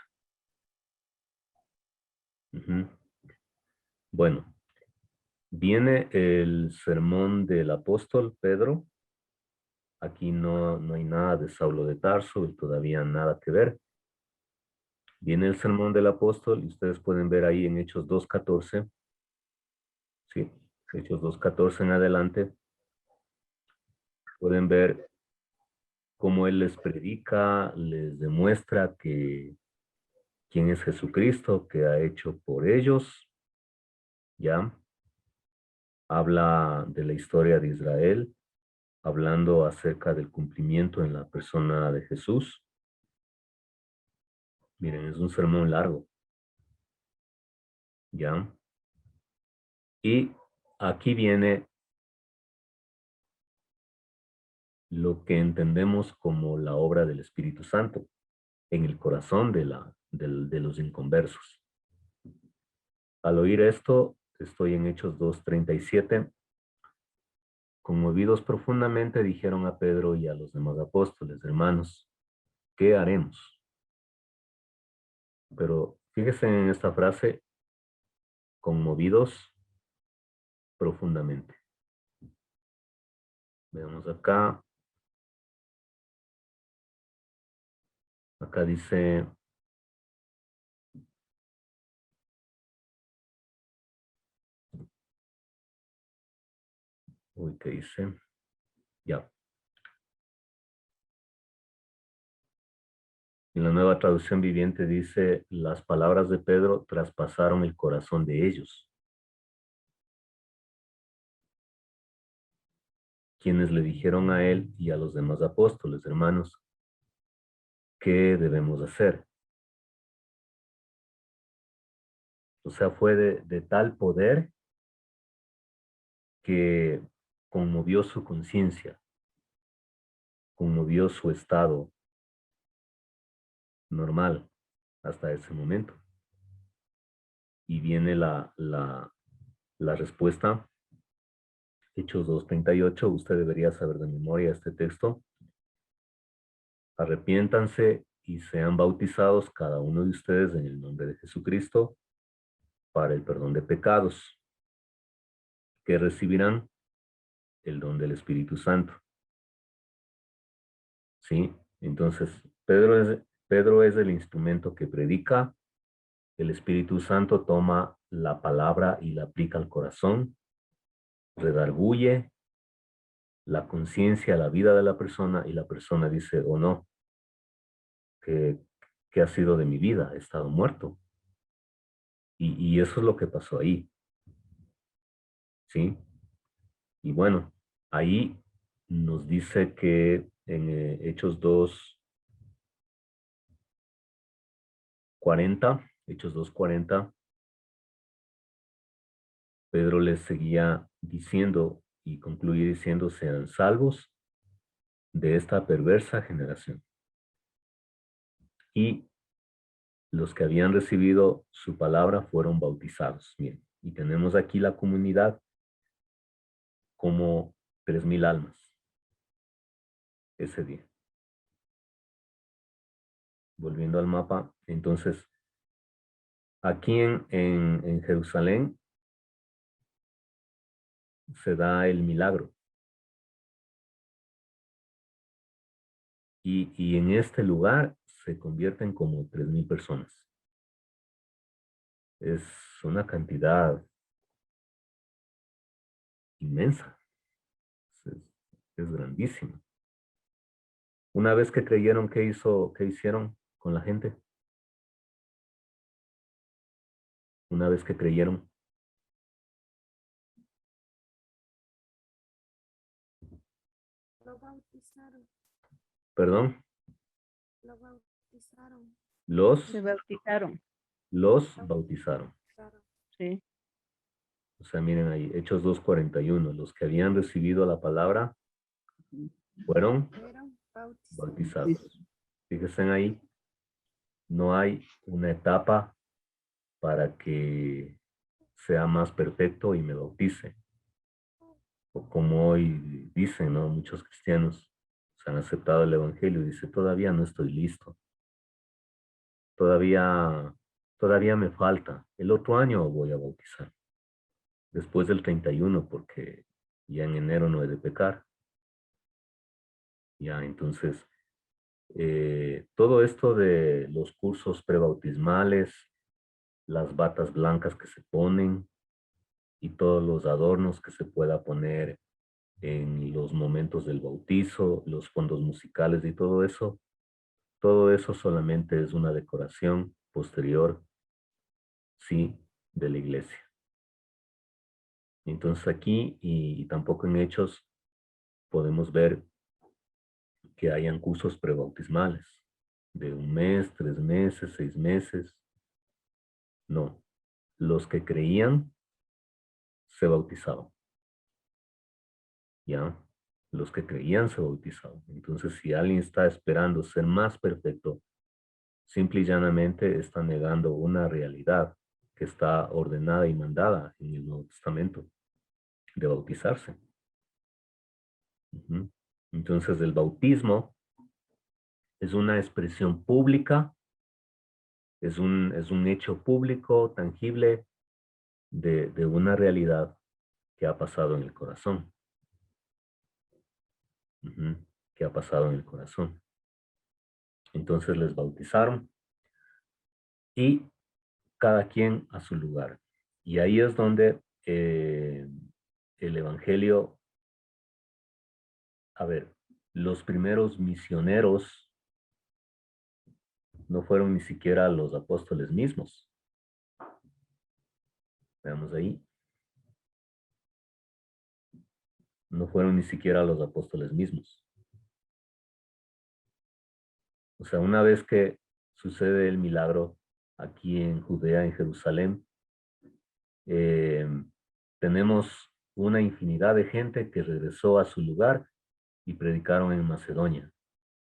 Bueno, viene el sermón del apóstol Pedro. Aquí no hay nada de Saulo de Tarso y todavía nada que ver. Viene el sermón del apóstol y ustedes pueden ver ahí en Hechos 2:14. Sí, Hechos 2:14 en adelante. Pueden ver cómo él les predica, les demuestra que quién es Jesucristo, que ha hecho por ellos. ¿Ya? Habla de la historia de Israel, hablando acerca del cumplimiento en la persona de Jesús. Miren, es un sermón largo. ¿Ya? Y aquí viene lo que entendemos como la obra del Espíritu Santo en el corazón de los inconversos. Al oír esto, estoy en Hechos 2:37. Conmovidos profundamente dijeron a Pedro y a los demás apóstoles, hermanos, ¿qué haremos? Pero fíjense en esta frase, conmovidos profundamente. Veamos acá. Acá dice, uy, ¿qué dice? Ya. En la Nueva Traducción Viviente dice, las palabras de Pedro traspasaron el corazón de ellos, quienes le dijeron a él y a los demás apóstoles, hermanos, ¿qué debemos hacer? O sea, fue de tal poder que conmovió su conciencia, conmovió su estado normal hasta ese momento. Y viene la respuesta. Hechos 2:38, usted debería saber de memoria este texto. Arrepiéntanse y sean bautizados cada uno de ustedes en el nombre de Jesucristo para el perdón de pecados, que recibirán el don del Espíritu Santo. ¿Sí? Entonces, Pedro es el instrumento que predica. El Espíritu Santo toma la palabra y la aplica al corazón, redarguye la conciencia, la vida de la persona, y la persona dice, oh no, ¿qué ha sido de mi vida? He estado muerto. Y eso es lo que pasó ahí. ¿Sí? Y bueno, ahí nos dice que en Hechos 2, 2:40, Hechos 2:40, Pedro les seguía diciendo y concluye diciendo, sean salvos de esta perversa generación. Y los que habían recibido su palabra fueron bautizados. Bien, y tenemos aquí la comunidad como 3,000 almas ese día. Volviendo al mapa, entonces, aquí en Jerusalén se da el milagro. Y en este lugar se convierten como 3,000 personas. Es una cantidad inmensa. Es grandísima. Una vez que creyeron, ¿qué hicieron con la gente? Una vez que creyeron. Lo bautizaron. Perdón. Lo bautizaron. Se bautizaron. Los bautizaron. Sí. O sea, miren ahí, Hechos 2:41. Los que habían recibido la palabra fueron bautizados. Fíjense ahí, no hay una etapa para que sea más perfecto y me bautice. O como hoy dicen, ¿no? Muchos cristianos se han aceptado el evangelio y dice, todavía no estoy listo. Todavía me falta. El otro año voy a bautizar. Después del 31, porque ya en enero no he de pecar. Ya, entonces, todo esto de los cursos prebautismales, las batas blancas que se ponen y todos los adornos que se pueda poner en los momentos del bautizo, los fondos musicales y todo eso solamente es una decoración posterior, sí, de la iglesia. Entonces aquí, y tampoco en Hechos, podemos ver que hayan cursos prebautismales de 1 mes, 3 meses, 6 meses. No, los que creían se bautizaban. ¿Ya? Los que creían se bautizaban. Entonces, si alguien está esperando ser más perfecto, simple y llanamente está negando una realidad que está ordenada y mandada en el Nuevo Testamento, de bautizarse. Entonces, el bautismo es una expresión pública, es un hecho público, tangible, de una realidad que ha pasado en el corazón. Que ha pasado en el corazón. Entonces les bautizaron y cada quien a su lugar. Y ahí es donde el evangelio, a ver, los primeros misioneros no fueron ni siquiera los apóstoles mismos. Veamos ahí. No fueron ni siquiera los apóstoles mismos. O sea, una vez que sucede el milagro aquí en Judea, en Jerusalén, tenemos una infinidad de gente que regresó a su lugar y predicaron en Macedonia,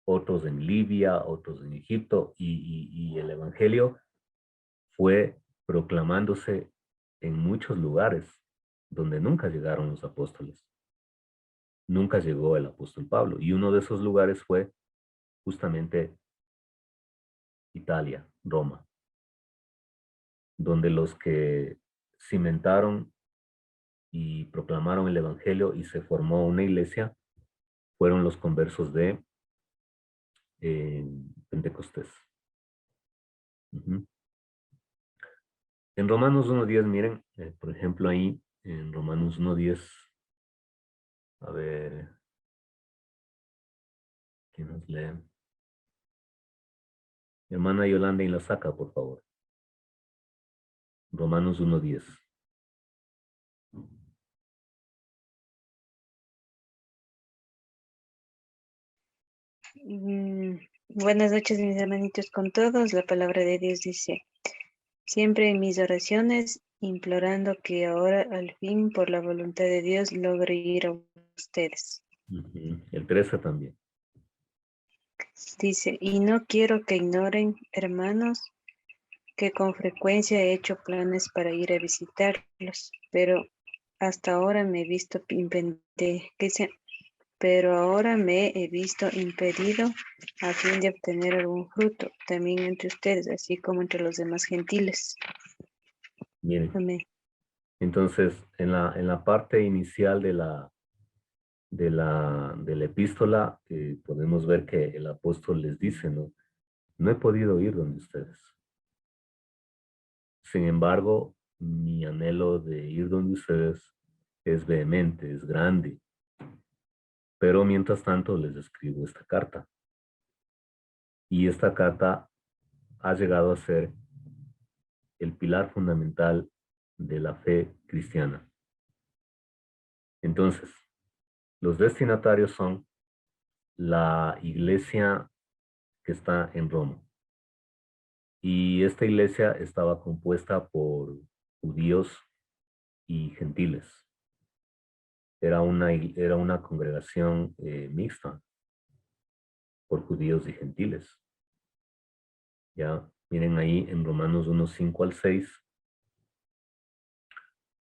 otros en Libia, otros en Egipto, y el evangelio fue proclamándose en muchos lugares donde nunca llegaron los apóstoles. Nunca llegó el apóstol Pablo, y uno de esos lugares fue justamente Italia, Roma, donde los que cimentaron y proclamaron el evangelio y se formó una iglesia fueron los conversos de Pentecostés. En Romanos 1:10, miren, por ejemplo, ahí en Romanos 1:10, a ver, ¿quién nos lee? Hermana Yolanda y la saca, por favor. Romanos 1:10. Buenas noches, mis hermanitos con todos. La palabra de Dios dice, siempre en mis oraciones, implorando que ahora al fin, por la voluntad de Dios, logre ir a ustedes. El 13 también. Dice, y no quiero que ignoren, hermanos, que con frecuencia he hecho planes para ir a visitarlos, pero hasta ahora me he visto pero ahora me he visto impedido a fin de obtener algún fruto, también entre ustedes, así como entre los demás gentiles. Miren, Amén. entonces en la parte inicial de la epístola podemos ver que el apóstol les dice, ¿no? No he podido ir donde ustedes. Sin embargo, mi anhelo de ir donde ustedes es vehemente, es grande. Pero mientras tanto les escribo esta carta. Y esta carta ha llegado a ser el pilar fundamental de la fe cristiana. Entonces, los destinatarios son la iglesia que está en Roma. Y esta iglesia estaba compuesta por judíos y gentiles. Era una congregación mixta por judíos y gentiles. Ya, miren ahí en Romanos 1, 5 al 6,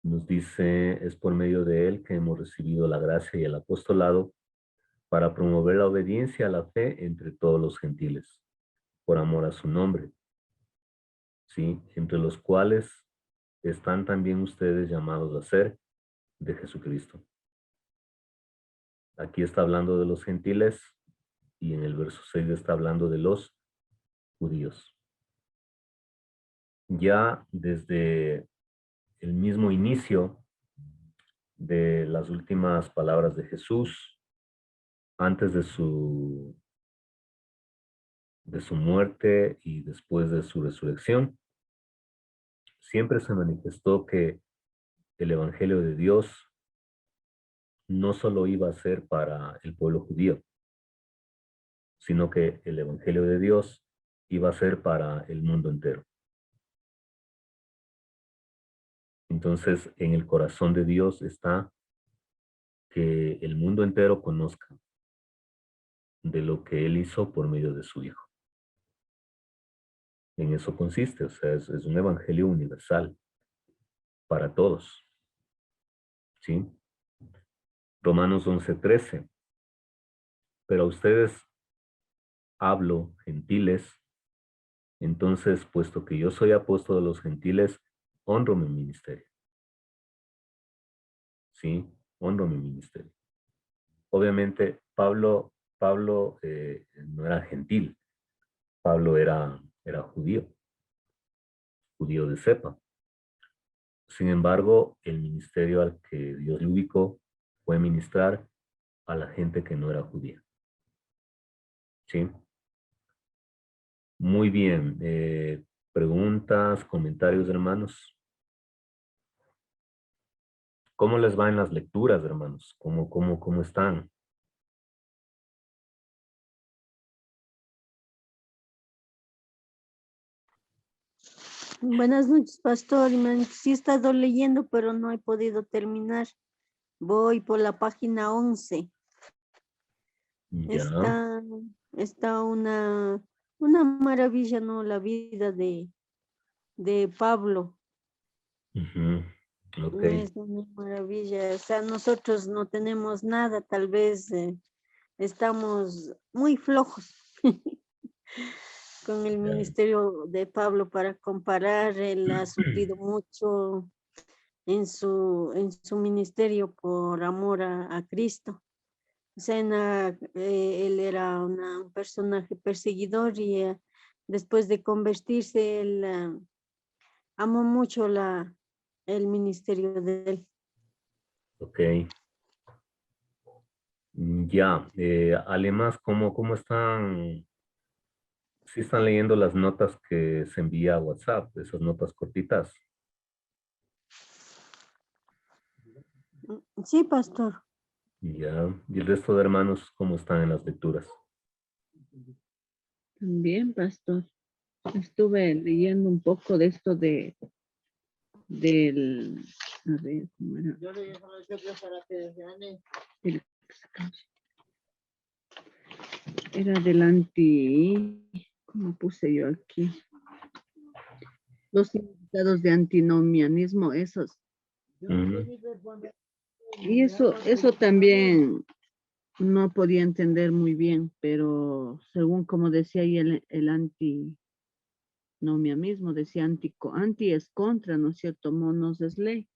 nos dice, es por medio de él que hemos recibido la gracia y el apostolado para promover la obediencia a la fe entre todos los gentiles, por amor a su nombre, ¿sí? Entre los cuales están también ustedes llamados a ser de Jesucristo. Aquí está hablando de los gentiles y en el verso 6 está hablando de los judíos. Ya desde el mismo inicio de las últimas palabras de Jesús, antes de su muerte y después de su resurrección, siempre se manifestó que el Evangelio de Dios no solo iba a ser para el pueblo judío, sino que el Evangelio de Dios iba a ser para el mundo entero. Entonces, en el corazón de Dios está que el mundo entero conozca de lo que Él hizo por medio de su Hijo. En eso consiste, o sea, es un evangelio universal para todos. ¿Sí? Romanos 11:13. Pero a ustedes hablo, gentiles, entonces, puesto que yo soy apóstol de los gentiles, honro mi ministerio. ¿Sí? Honro mi ministerio. Obviamente, Pablo no era gentil. Pablo era judío de cepa. Sin embargo, el ministerio al que Dios le ubicó fue ministrar a la gente que no era judía. ¿Sí? Muy bien. Preguntas, comentarios, hermanos. ¿Cómo les va en las lecturas, hermanos? ¿Cómo están? Buenas noches, pastor. Sí he estado leyendo, pero no he podido terminar. Voy por la página 11. Ya. Está una maravilla, ¿no? La vida de Pablo. Ok. Es una maravilla. O sea, nosotros no tenemos nada, tal vez estamos muy flojos con el ministerio de Pablo para comparar. Él ha sufrido mucho en su ministerio por amor a Cristo. O sea, él era un personaje perseguidor y después de convertirse, él amó mucho el ministerio de él. Ok. Ya. Además, ¿cómo están? ¿Sí están leyendo las notas que se envía a WhatsApp? Esas notas cortitas. Sí, pastor. Ya. ¿Y el resto de hermanos cómo están en las lecturas? También, pastor. Estuve leyendo un poco de esto del, a ver, ¿cómo era? El- Era del ¿cómo puse yo aquí? Los significados de antinomianismo, esos. Ujú. Y eso también no podía entender muy bien, pero según como decía ahí el antinomianismo, decía anti es contra, ¿no es cierto? Monos es ley.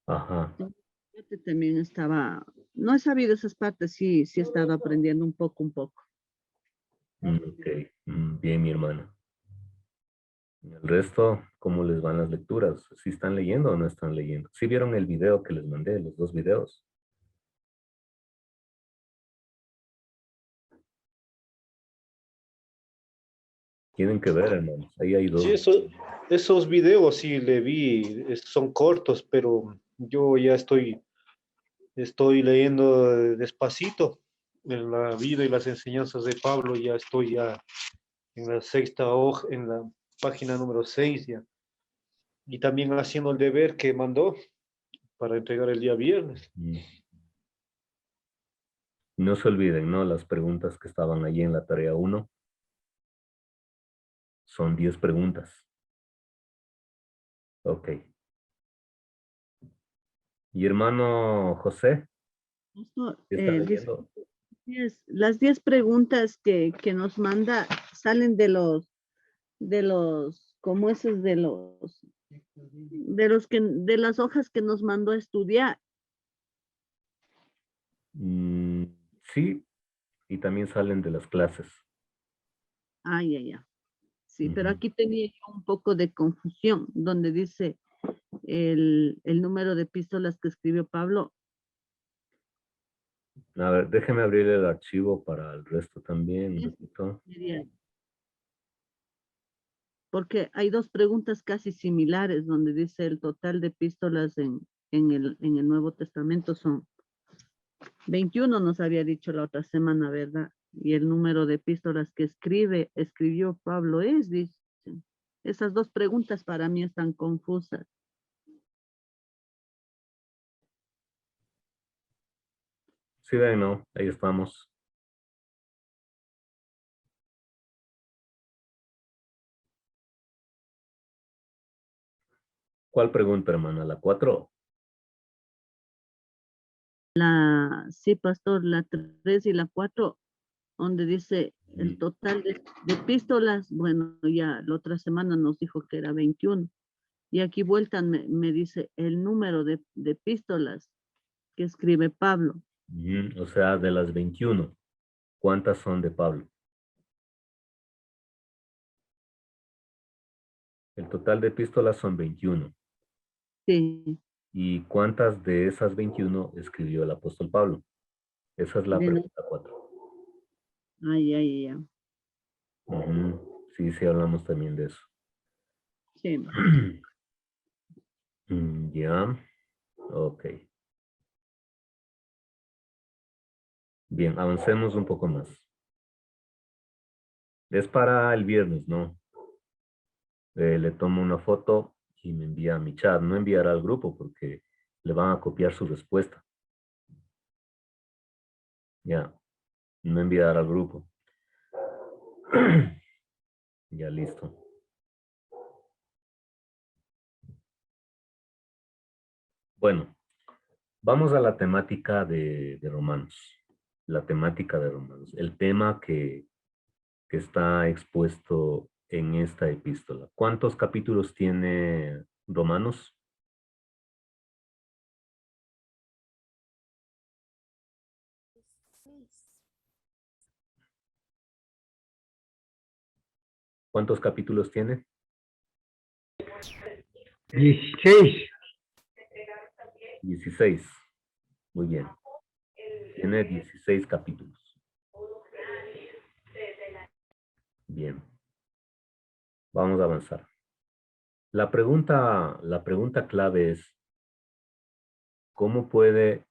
Ajá. Entonces, también estaba, no he sabido esas partes, sí he estado aprendiendo un poco. Ok. Bien, mi hermana. ¿Y el resto, cómo les van las lecturas? ¿Sí están leyendo o no están leyendo? ¿Sí vieron el video que les mandé, los dos videos? Tienen que ver, hermanos. Ahí hay dos. Sí, esos videos sí le vi, son cortos, pero yo ya estoy leyendo despacito en la vida y las enseñanzas de Pablo, ya estoy ya en la sexta hoja, en la página número 6 ya. Y también haciendo el deber que mandó para entregar el día viernes. Mm. No se olviden, ¿no? Las preguntas que estaban allí en la tarea 1 son 10 preguntas. Ok. Y hermano José, Pastor, ¿qué está dice, leyendo? las 10 preguntas que nos manda salen de los, como esos de las hojas que nos mandó a estudiar. Mm, sí, y también salen de las clases. Ya. Sí, pero Ujú. aquí tenía yo un poco de confusión, donde dice el número de epístolas que escribió Pablo. A ver, déjeme abrir el archivo para el resto también, un Es- ratito. sería- Porque hay dos preguntas casi similares, donde dice el total de epístolas en el Nuevo Testamento son 21, nos había dicho la otra semana, ¿verdad? Y el número de epístolas que escribió Pablo dicen. Esas dos preguntas para mí están confusas. Sí, ven, ¿no? Ahí estamos. ¿Cuál pregunta, hermana? ¿La 4? Sí, pastor, la 3 y la 4, donde dice el total de epístolas, bueno, ya la otra semana nos dijo que era 21. Y aquí vuelta me dice el número de epístolas que escribe Pablo. O sea, de las 21, ¿cuántas son de Pablo? El total de epístolas son 21. Sí, ¿Y cuántas de esas 21 escribió el apóstol Pablo? Esa es la de no, pregunta 4. ya. Sí, sí, hablamos también de eso. Sí. Ya, ok. Bien, avancemos un poco más. Es para el viernes, ¿no? Le tomo una foto y me envía a mi chat. No enviará al grupo porque le van a copiar su respuesta. Ya, no enviará al grupo. Ya, listo. Bueno, vamos a la temática de Romanos. La temática de Romanos. El tema que está expuesto en esta epístola. ¿Cuántos capítulos tiene Romanos? ¿Cuántos capítulos tiene? 16. 16. Muy bien. Tiene 16 capítulos. Bien. Vamos a avanzar. La pregunta clave es, ¿cómo puede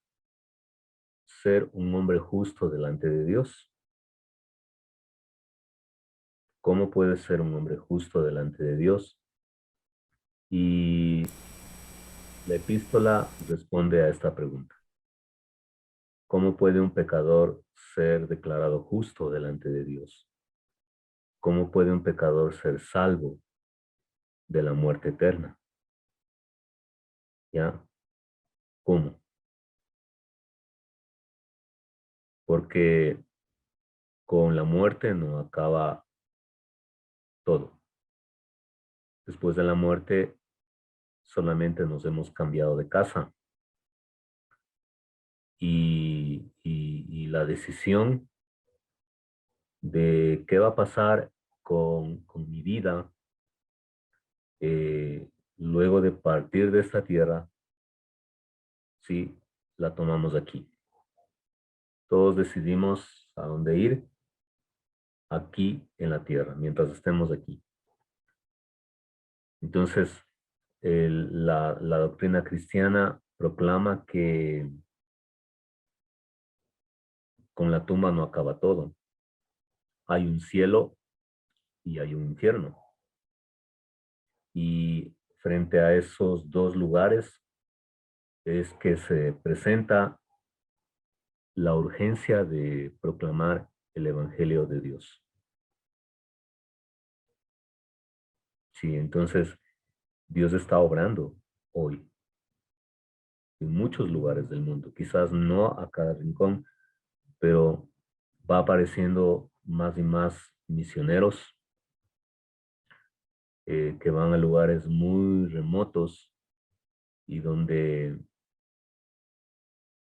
ser un hombre justo delante de Dios? ¿Cómo puede ser un hombre justo delante de Dios? Y la epístola responde a esta pregunta. ¿Cómo puede un pecador ser declarado justo delante de Dios? ¿Cómo puede un pecador ser salvo de la muerte eterna? ¿Ya? ¿Cómo? Porque con la muerte no acaba todo. Después de la muerte solamente nos hemos cambiado de casa. Y la decisión de qué va a pasar con mi vida luego de partir de esta tierra, sí, la tomamos aquí. Todos decidimos a dónde ir aquí en la tierra, mientras estemos aquí. Entonces, la doctrina cristiana proclama que con la tumba no acaba todo. Hay un cielo y hay un infierno. Y frente a esos dos lugares es que se presenta la urgencia de proclamar el Evangelio de Dios. Sí, entonces Dios está obrando hoy en muchos lugares del mundo, quizás no a cada rincón, pero va apareciendo más y más misioneros que van a lugares muy remotos y donde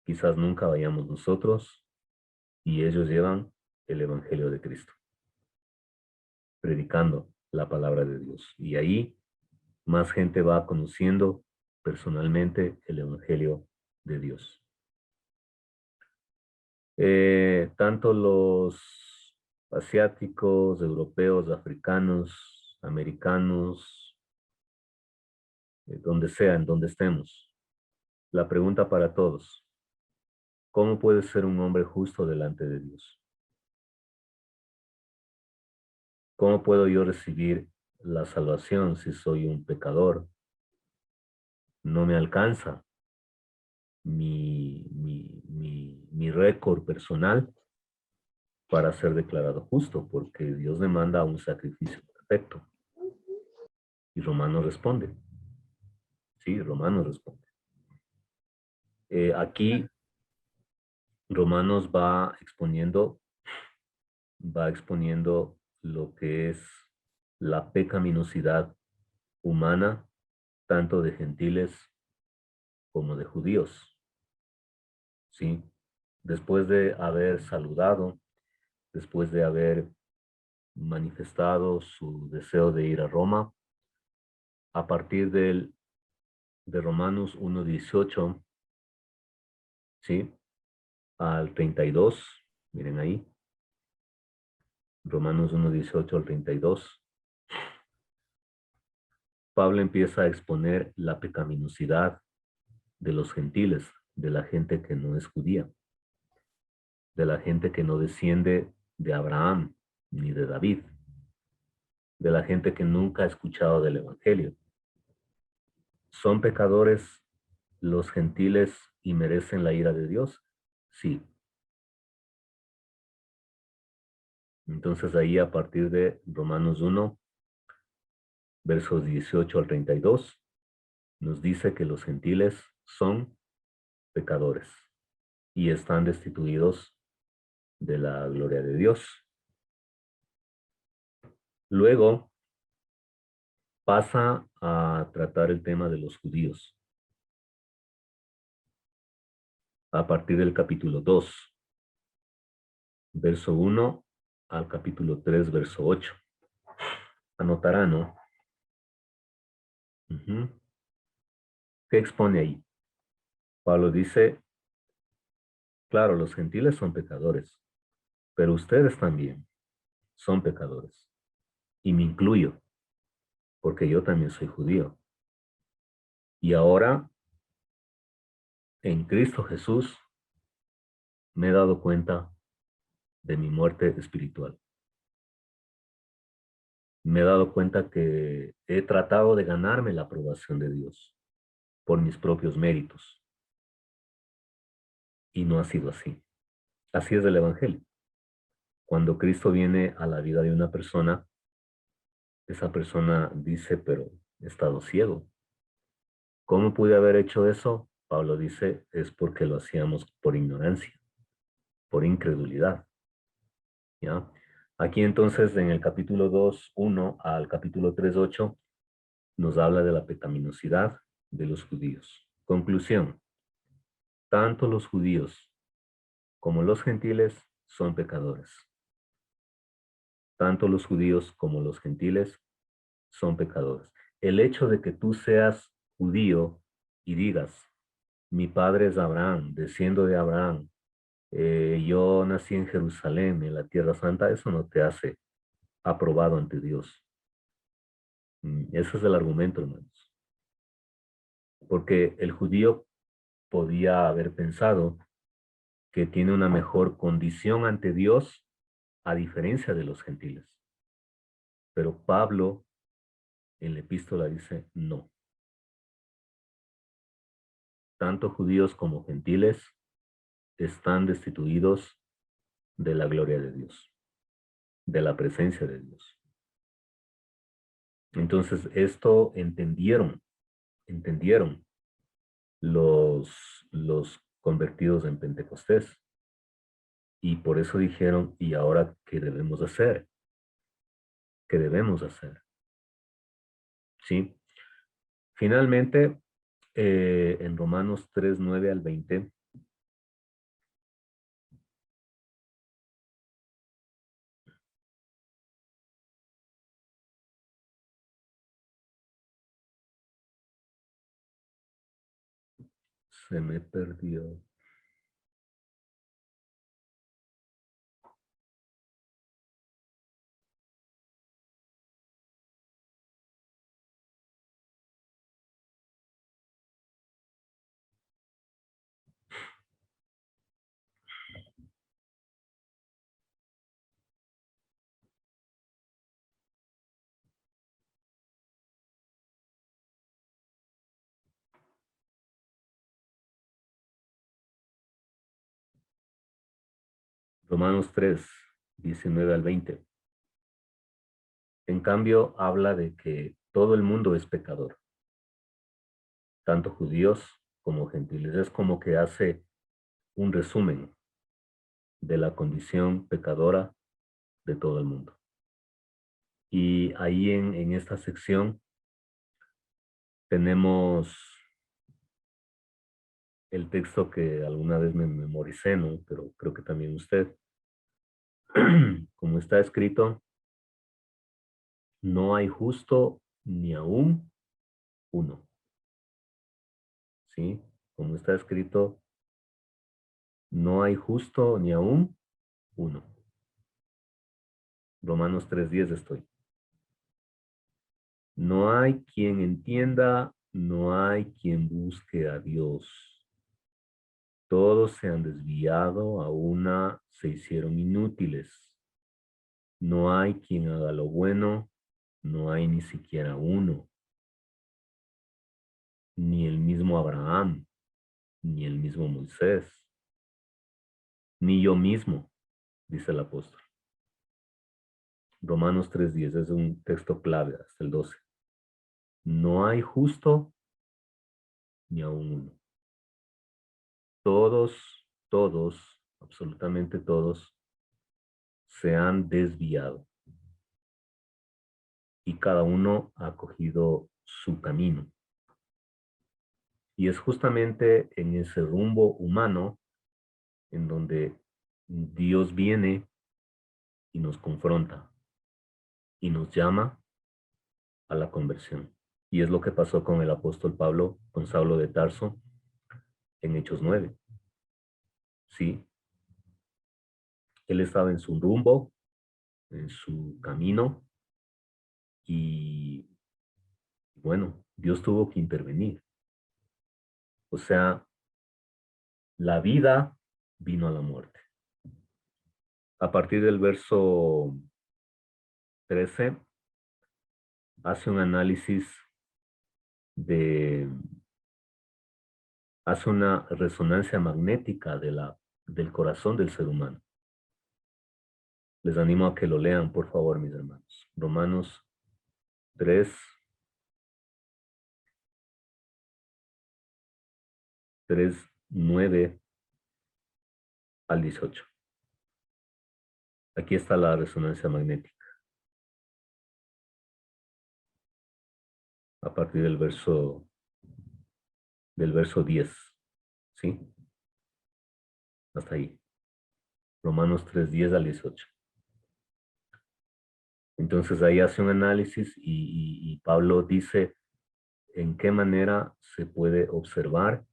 quizás nunca vayamos nosotros, y ellos llevan el Evangelio de Cristo, predicando la palabra de Dios. Y ahí más gente va conociendo personalmente el Evangelio de Dios. Tanto los asiáticos, europeos, africanos, americanos, donde sea, en donde estemos. La pregunta para todos: ¿cómo puede ser un hombre justo delante de Dios? ¿Cómo puedo yo recibir la salvación si soy un pecador? No me alcanza mi récord personal para ser declarado justo, porque Dios demanda un sacrificio perfecto. Y Romanos responde. Sí, Romanos responde. Aquí Romanos va exponiendo lo que es la pecaminosidad humana, tanto de gentiles como de judíos. ¿Sí? Después de haber saludado, después de haber manifestado su deseo de ir a Roma, a partir de Romanos 1:18, ¿sí? Al 32, miren ahí, Romanos 1:18 al 32, Pablo empieza a exponer la pecaminosidad de los gentiles, de la gente que no es judía, de la gente que no desciende de Abraham ni de David, de la gente que nunca ha escuchado del Evangelio. ¿Son pecadores los gentiles y merecen la ira de Dios? Sí. Entonces ahí a partir de Romanos 1, versos 18 al 32, nos dice que los gentiles son pecadores y están destituidos de la gloria de Dios. Luego pasa a tratar el tema de los judíos. A partir del capítulo 2, verso 1 al capítulo 3, verso 8. Anotará, ¿no? ¿Qué expone ahí? Pablo dice, claro, los gentiles son pecadores, pero ustedes también son pecadores. Y me incluyo, porque yo también soy judío. Y ahora, en Cristo Jesús, me he dado cuenta de mi muerte espiritual. me he dado cuenta que he tratado de ganarme la aprobación de Dios por mis propios méritos. Y no ha sido así. Así es el Evangelio. Cuando Cristo viene a la vida de una persona, esa persona dice, pero he estado ciego. ¿Cómo pude haber hecho eso? Pablo dice, es porque lo hacíamos por ignorancia, por incredulidad. ¿Ya? Aquí entonces en el capítulo 2:1 al capítulo 3:8 nos habla de la pecaminosidad de los judíos. Conclusión, tanto los judíos como los gentiles son pecadores. Tanto los judíos como los gentiles son pecadores. El hecho de que tú seas judío y digas, mi padre es Abraham, desciendo de Abraham, yo nací en Jerusalén, en la Tierra Santa, eso no te hace aprobado ante Dios. Ese es el argumento, hermanos. Porque el judío podía haber pensado que tiene una mejor condición ante Dios a diferencia de los gentiles. Pero Pablo en la epístola dice no. Tanto judíos como gentiles están destituidos de la gloria de Dios, de la presencia de Dios. Entonces esto entendieron los convertidos en Pentecostés. Y por eso dijeron, ¿y ahora qué debemos hacer? ¿Qué debemos hacer? ¿Sí? Finalmente, en Romanos 3:9 al 20, se me perdió. Romanos 3:19 al 20. En cambio, habla de que todo el mundo es pecador, tanto judíos como gentiles. Es como que hace un resumen de la condición pecadora de todo el mundo. Y ahí en esta sección tenemos el texto que alguna vez me memoricé, ¿no? Pero creo que también usted. Como está escrito, no hay justo ni aún uno. ¿Sí? Como está escrito, no hay justo ni aún uno. Romanos 3:10 estoy. No hay quien entienda, no hay quien busque a Dios. Todos se han desviado, a una se hicieron inútiles. No hay quien haga lo bueno, no hay ni siquiera uno. Ni el mismo Abraham, ni el mismo Moisés, ni yo mismo, dice el apóstol. Romanos 3:10 es un texto clave hasta el 12. No hay justo ni aún uno. Todos, absolutamente todos, se han desviado. Y cada uno ha cogido su camino. Y es justamente en ese rumbo humano en donde Dios viene y nos confronta y nos llama a la conversión. Y es lo que pasó con el apóstol Pablo, con Saulo de Tarso, en Hechos 9. Sí, él estaba en su rumbo, en su camino, y bueno, Dios tuvo que intervenir. O sea, la vida vino a la muerte. A partir del verso 13, hace un análisis hace una resonancia magnética del corazón del ser humano. Les animo a que lo lean, por favor, mis hermanos. Romanos 3, 9 al 18. Aquí está la resonancia magnética. A partir del verso 10. ¿Sí? Hasta ahí. Romanos 3, 10 al 18. Entonces ahí hace un análisis y Pablo dice en qué manera se puede observar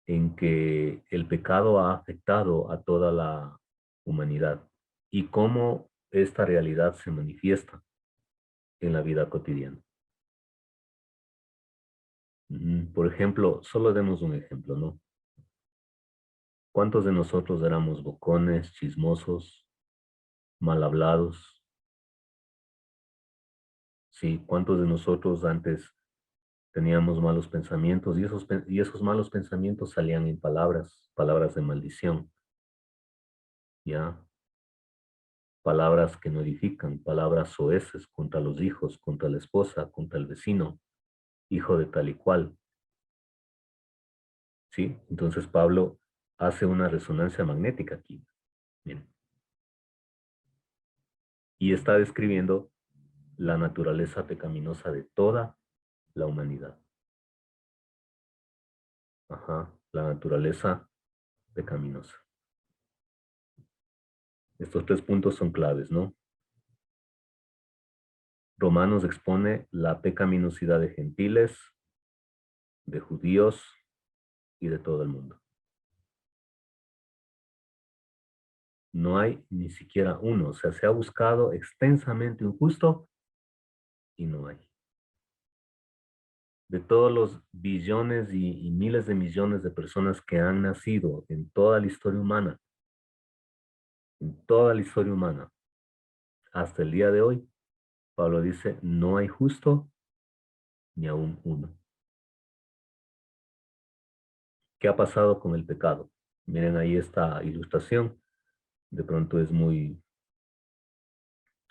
en que el pecado ha afectado a toda la humanidad y cómo esta realidad se manifiesta en la vida cotidiana. Por ejemplo, solo demos un ejemplo, ¿no? ¿Cuántos de nosotros éramos bocones, chismosos, mal hablados? Sí, ¿cuántos de nosotros antes teníamos malos pensamientos y esos malos pensamientos salían en palabras de maldición, ¿ya? Palabras que no edifican, palabras soeces contra los hijos, contra la esposa, contra el vecino, hijo de tal y cual, ¿sí? Entonces Pablo hace una resonancia magnética aquí, miren, y está describiendo la naturaleza pecaminosa de toda la humanidad. Ajá, la naturaleza pecaminosa. Estos 3 puntos son claves, ¿no? Romanos expone la pecaminosidad de gentiles, de judíos y de todo el mundo. No hay ni siquiera uno, o sea, se ha buscado extensamente un justo y no hay. De todos los billones y miles de millones de personas que han nacido en toda la historia humana, hasta el día de hoy, Pablo dice, no hay justo ni aún uno. ¿Qué ha pasado con el pecado? Miren ahí esta ilustración, de pronto es muy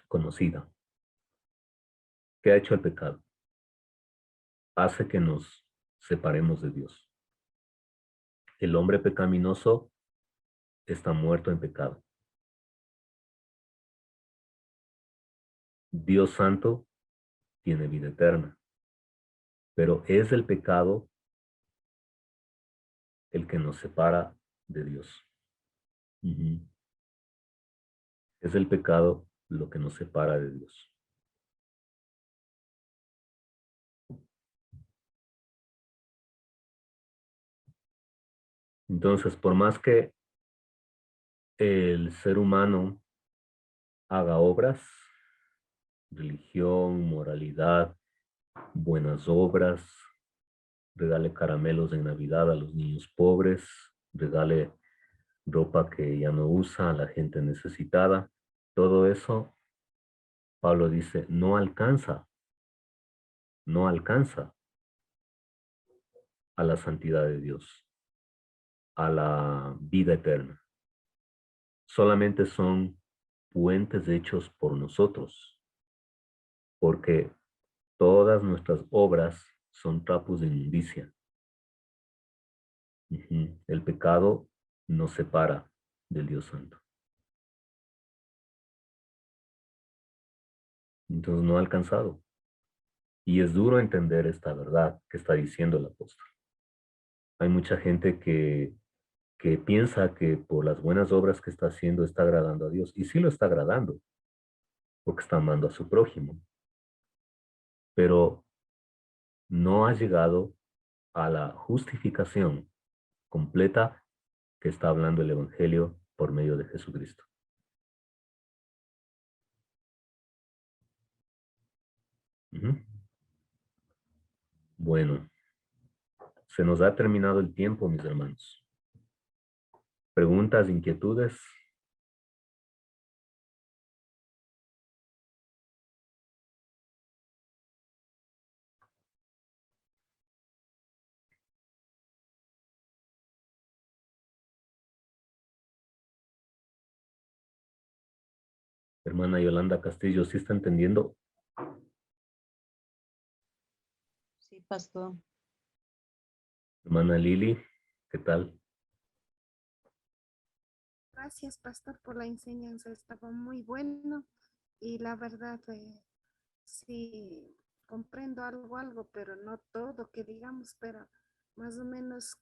conocida. ¿Qué ha hecho el pecado? Hace que nos separemos de Dios. El hombre pecaminoso está muerto en pecado. Dios Santo tiene vida eterna, pero es el pecado el que nos separa de Dios. Es el pecado lo que nos separa de Dios. Entonces, por más que el ser humano haga obras, religión, moralidad, buenas obras, regale caramelos en Navidad a los niños pobres, regale ropa que ya no usa a la gente necesitada, todo eso, Pablo dice, no alcanza a la santidad de Dios, a la vida eterna. Solamente son puentes hechos por nosotros, porque todas nuestras obras son trapos de inmundicia. El pecado nos separa del Dios Santo. Entonces no ha alcanzado. Y es duro entender esta verdad que está diciendo el apóstol. Hay mucha gente que piensa que por las buenas obras que está haciendo está agradando a Dios. Y sí lo está agradando, porque está amando a su prójimo. Pero no ha llegado a la justificación completa que está hablando el Evangelio por medio de Jesucristo. Bueno, se nos ha terminado el tiempo, mis hermanos. ¿Preguntas, inquietudes? Hermana Yolanda Castillo, ¿sí está entendiendo? Sí, pastor. Hermana Lili, ¿qué tal? Gracias, pastor, por la enseñanza. Estaba muy bueno y la verdad, sí, comprendo algo, pero no todo que digamos, pero más o menos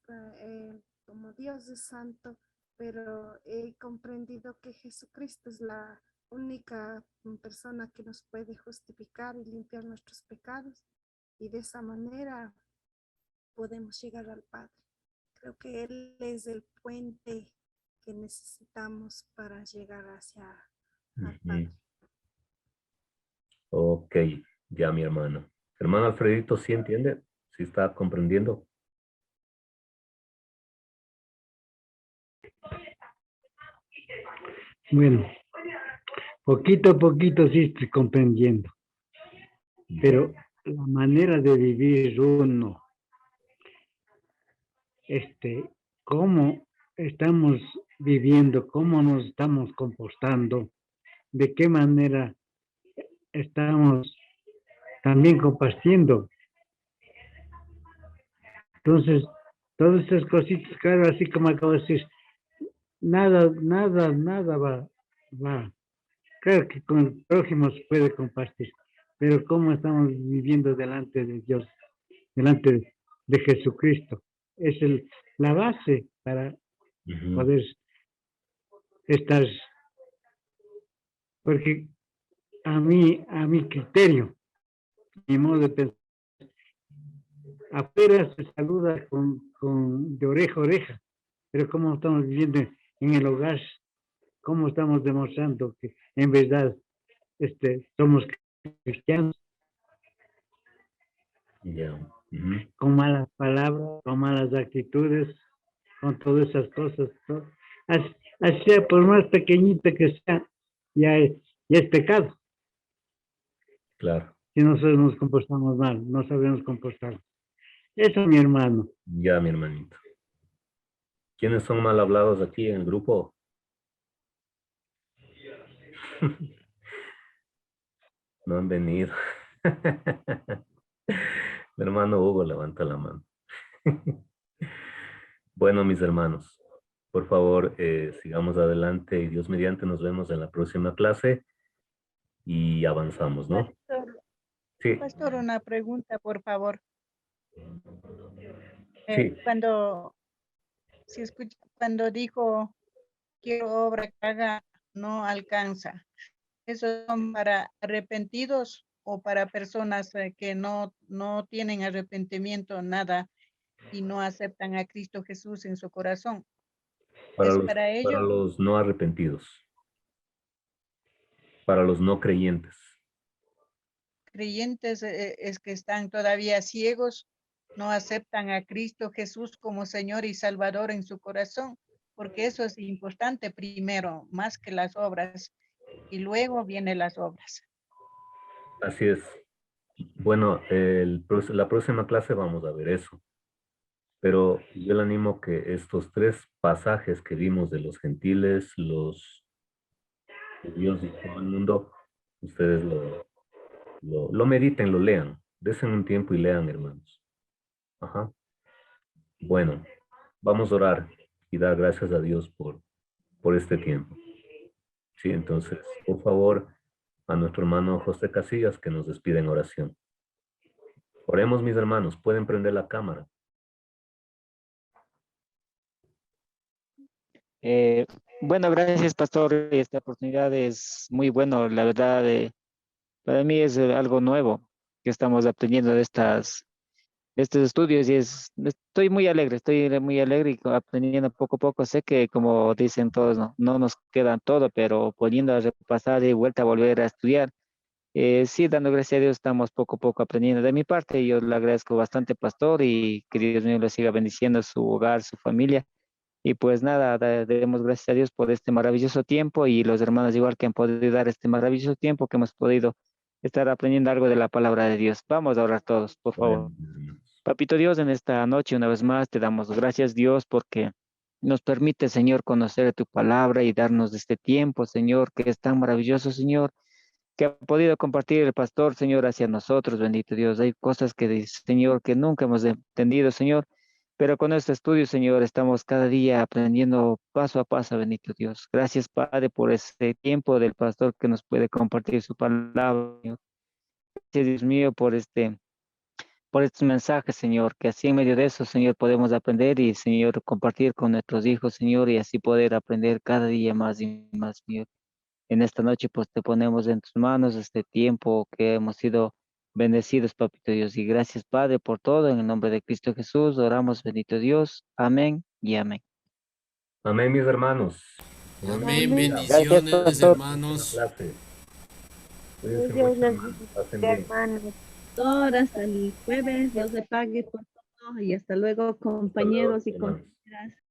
como Dios es santo, pero he comprendido que Jesucristo es la única persona que nos puede justificar y limpiar nuestros pecados y de esa manera podemos llegar al Padre. Creo que Él es el puente que necesitamos para llegar hacia al Padre. Ok, ya mi hermano. Hermano Alfredito, ¿sí entiende? ¿Sí está comprendiendo? Bueno, poquito a poquito sí estoy comprendiendo, pero la manera de vivir uno, cómo estamos viviendo, cómo nos estamos comportando, de qué manera estamos también compartiendo. Entonces, todas estas cositas, claro, así como acabo de decir, nada va. Claro que con el prójimo se puede compartir, pero cómo estamos viviendo delante de Dios, delante de Jesucristo, es la base para poder estar, porque a mi criterio, mi modo de pensar, afuera se saluda de oreja a oreja, pero cómo estamos viviendo en el hogar, cómo estamos demostrando que en verdad somos cristianos. Con malas palabras, con malas actitudes, con todas esas cosas. ¿No? Así sea, por más pequeñita que sea, ya es pecado. Claro. Si nosotros nos comportamos mal, no sabemos comportarnos. Eso, mi hermano. Ya, mi hermanito. ¿Quiénes son mal hablados aquí en el grupo? No han venido. Mi hermano Hugo levanta la mano. Bueno, mis hermanos, por favor, sigamos adelante y Dios mediante nos vemos en la próxima clase y avanzamos, ¿no? Pastor, Sí. Pastor, una pregunta, por favor. Sí. Cuando dijo quiero obra que haga, no alcanza. ¿Eso son para arrepentidos o para personas que no tienen arrepentimiento, nada, y no aceptan a Cristo Jesús en su corazón? ¿Es para ellos? Para los no arrepentidos. Para los no creyentes. Creyentes es que están todavía ciegos, no aceptan a Cristo Jesús como Señor y Salvador en su corazón, porque eso es importante primero, más que las obras, y luego vienen las obras. Así es. Bueno, la próxima clase vamos a ver eso. Pero yo le animo que estos 3 pasajes que vimos de los gentiles, los judíos y todo el mundo, ustedes lo mediten, lo lean. Desen un tiempo y lean, hermanos. Ajá. Bueno, vamos a orar y dar gracias a Dios por este tiempo. Sí, entonces, por favor, a nuestro hermano José Casillas que nos despida en oración. Oremos, mis hermanos. Pueden prender la cámara. Bueno, gracias, pastor. Esta oportunidad es muy bueno. La verdad, para mí es algo nuevo que estamos aprendiendo de estos estudios y estoy muy alegre y aprendiendo poco a poco. Sé que, como dicen todos, no nos quedan todo, pero poniendo a repasar y vuelta a volver a estudiar. Sí, dando gracias a Dios, estamos poco a poco aprendiendo. De mi parte, yo le agradezco bastante, pastor, y que Dios mío le siga bendiciendo su hogar, su familia. Y pues nada, demos gracias a Dios por este maravilloso tiempo y los hermanos igual que han podido dar este maravilloso tiempo que hemos podido estar aprendiendo algo de la palabra de Dios. Vamos a orar todos, por favor. Papito Dios, en esta noche una vez más te damos gracias, Dios, porque nos permite, Señor, conocer tu palabra y darnos de este tiempo, Señor, que es tan maravilloso, Señor, que ha podido compartir el pastor, Señor, hacia nosotros, bendito Dios. Hay cosas que, Señor, que nunca hemos entendido, Señor, pero con este estudio, Señor, estamos cada día aprendiendo paso a paso, bendito Dios. Gracias, Padre, por este tiempo del pastor que nos puede compartir su palabra, Señor. Gracias, Dios mío, por estos mensajes, Señor, que así en medio de eso, Señor, podemos aprender y, Señor, compartir con nuestros hijos, Señor, y así poder aprender cada día más y más, Señor. En esta noche, pues te ponemos en tus manos este tiempo que hemos sido bendecidos, Papito Dios. Y gracias, Padre, por todo. En el nombre de Cristo Jesús, oramos, bendito Dios. Amén y amén. Amén, mis hermanos. Amén. Gracias, Bendiciones, pastor. hermanos. Clase. Cuídense Dios mucho, les hermanos. Pasen bendiga, bien. hermanos. Doctor, hasta el jueves, Dios le pague por todo y hasta luego, compañeros y hermanos. compañeras.